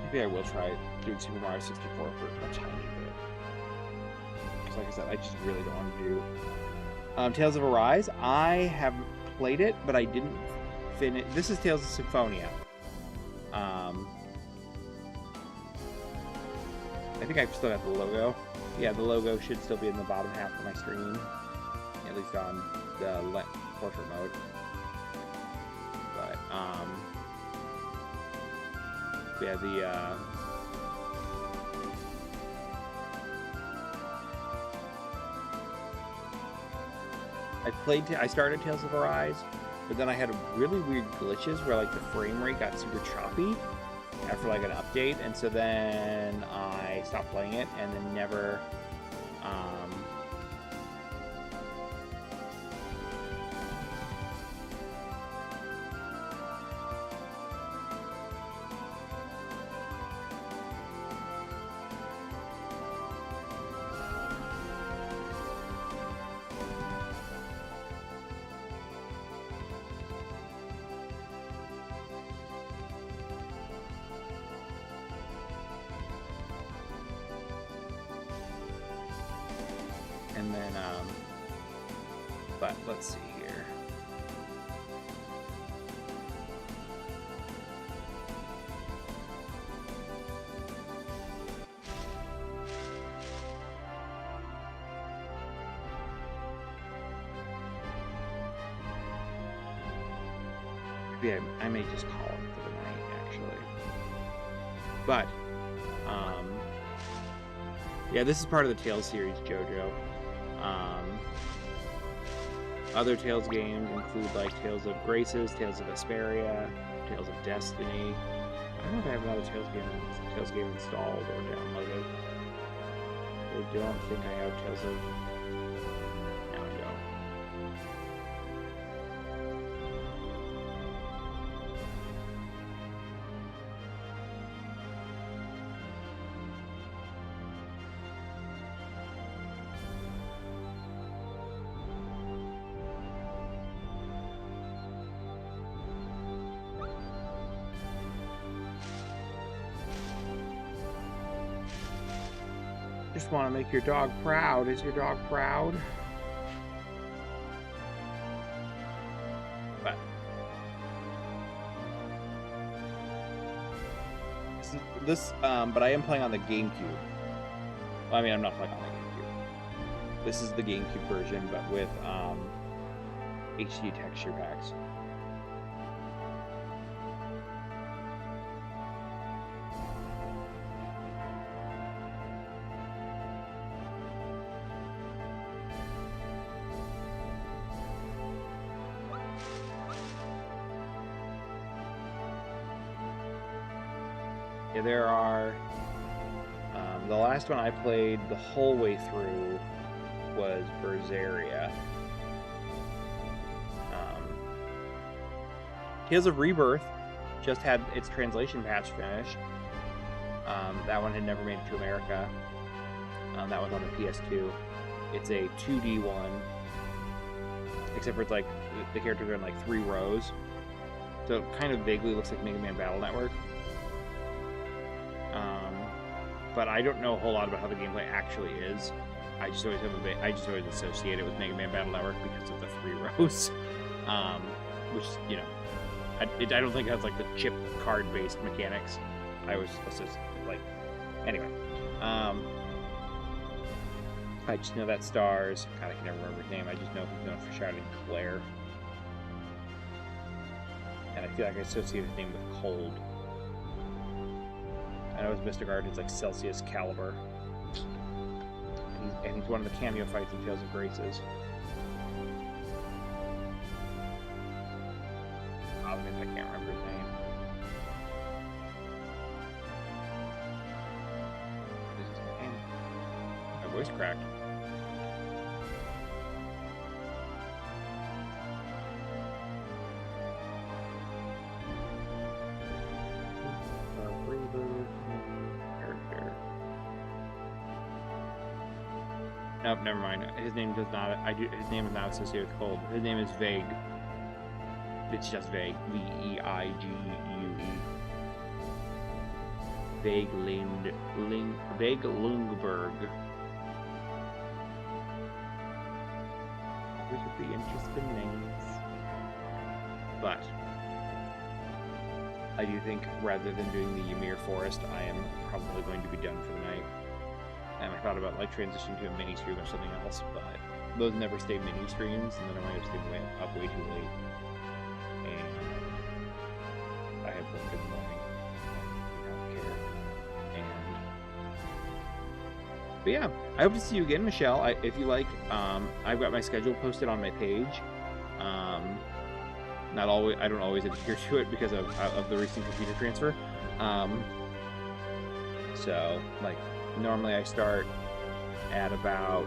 A: Maybe I will try doing Super Mario 64 for a tiny bit. Because like I said, I just really don't want to do Tales of Arise. I have played it, but I didn't finish. This is Tales of Symphonia. I think I've still got the logo. Yeah, the logo should still be in the bottom half of my screen, at least on the portrait mode. But yeah, I started Tales of Arise, but then I had really weird glitches where like the frame rate got super choppy after like an update, and so then I stopped playing it and then never and then but let's see here. Maybe I may just call it for the night, actually. But yeah, this is part of the Tales series, JoJo. Other Tales games include like Tales of Graces, Tales of Vesperia, Tales of Destiny. I don't know if I have another Tales game installed or downloaded. I don't think I have Tales of... No, I don't. Just want to make your dog proud. Is your dog proud? But but I am playing on the GameCube. Well, I mean, I'm not playing on the GameCube. This is the GameCube version, but with HD texture packs. Yeah, there are. The last one I played the whole way through was Berseria. Tales of Rebirth just had its translation patch finished. That one had never made it to America. That was on the PS2. It's a 2D one, except for it's like the characters are in like 3 rows, so it kind of vaguely looks like Mega Man Battle Network. But I don't know a whole lot about how the gameplay actually is. I just always associate it with Mega Man Battle Network because of the 3 rows, which, you know, I don't think it has like the chip card based mechanics. I always associate, like, anyway. I just know that stars. God, I can never remember his name. I just know he's known for shouting Claire. And I feel like I associate his name with cold. I know his Mystic Art is like Celsius Caliber. And he's one of the cameo fights in Tales of Graces. I can't remember his name. What is his name? My voice cracked. Nope, never mind. His name does not. His name is not associated with cold. His name is Vague. It's just Vague. V-E-I-G-U-E. Vague Lungberg. These would be interesting names. But I do think rather than doing the Ymir Forest, I am probably going to be done for the night. And I thought about like transitioning to a mini stream or something else, but those never stay mini streams, and then I might have stayed up way too late. And I have work in the morning. I don't care. But yeah, I hope to see you again, Michelle. If you like, I've got my schedule posted on my page. Not always. I don't always adhere to it because of the recent computer transfer. So like. Normally I start at about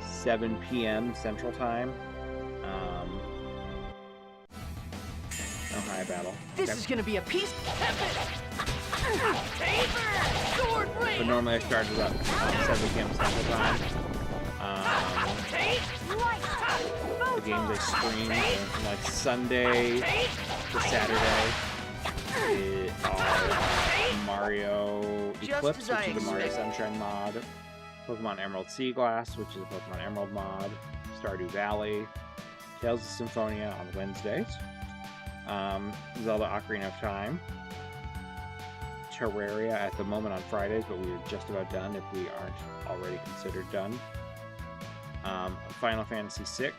A: 7 p.m. Central Time. Oh, hi, Battle.
C: This is gonna be a piece of
A: But normally I start at about 7 p.m. Central Time. The games I stream from like Sunday to Saturday are Mario Eclipse, which is a Mario Sunshine mod, Pokemon Emerald Sea Glass, which is a Pokemon Emerald mod, Stardew Valley, Tales of Symphonia on Wednesdays, Zelda Ocarina of Time, Terraria at the moment on Fridays, but we are just about done if we aren't already considered done, Final Fantasy VI,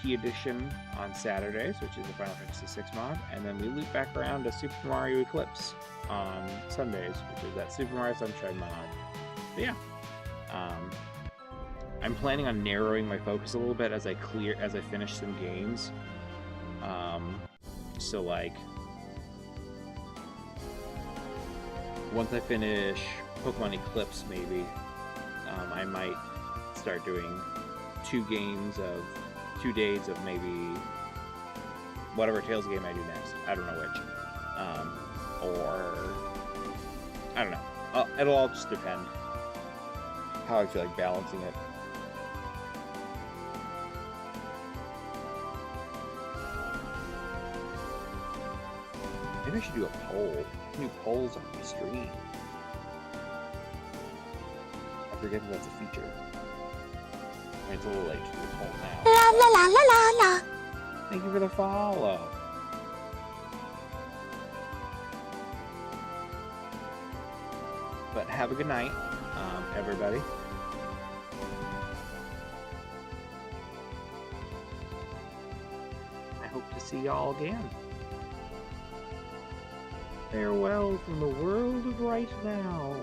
A: T-Edition on Saturdays, which is a Final Fantasy VI mod, and then we loop back around to Super Mario Eclipse on Sundays, which is that Super Mario Sunshine mod. But yeah, I'm planning on narrowing my focus a little bit as I finish some games. So like, once I finish Pokemon Eclipse, maybe I might start doing 2 days of maybe whatever Tales game I do next. I don't know which. Or I don't know. It'll all just depend how I feel like balancing it. Maybe I should do a poll. New polls on my stream. I forget that that's a feature. I mean, it's a little late to do a poll now.
P: La la la la la la.
A: Thank you for the follow. But have a good night, everybody. I hope to see y'all again. Farewell from the world of right now.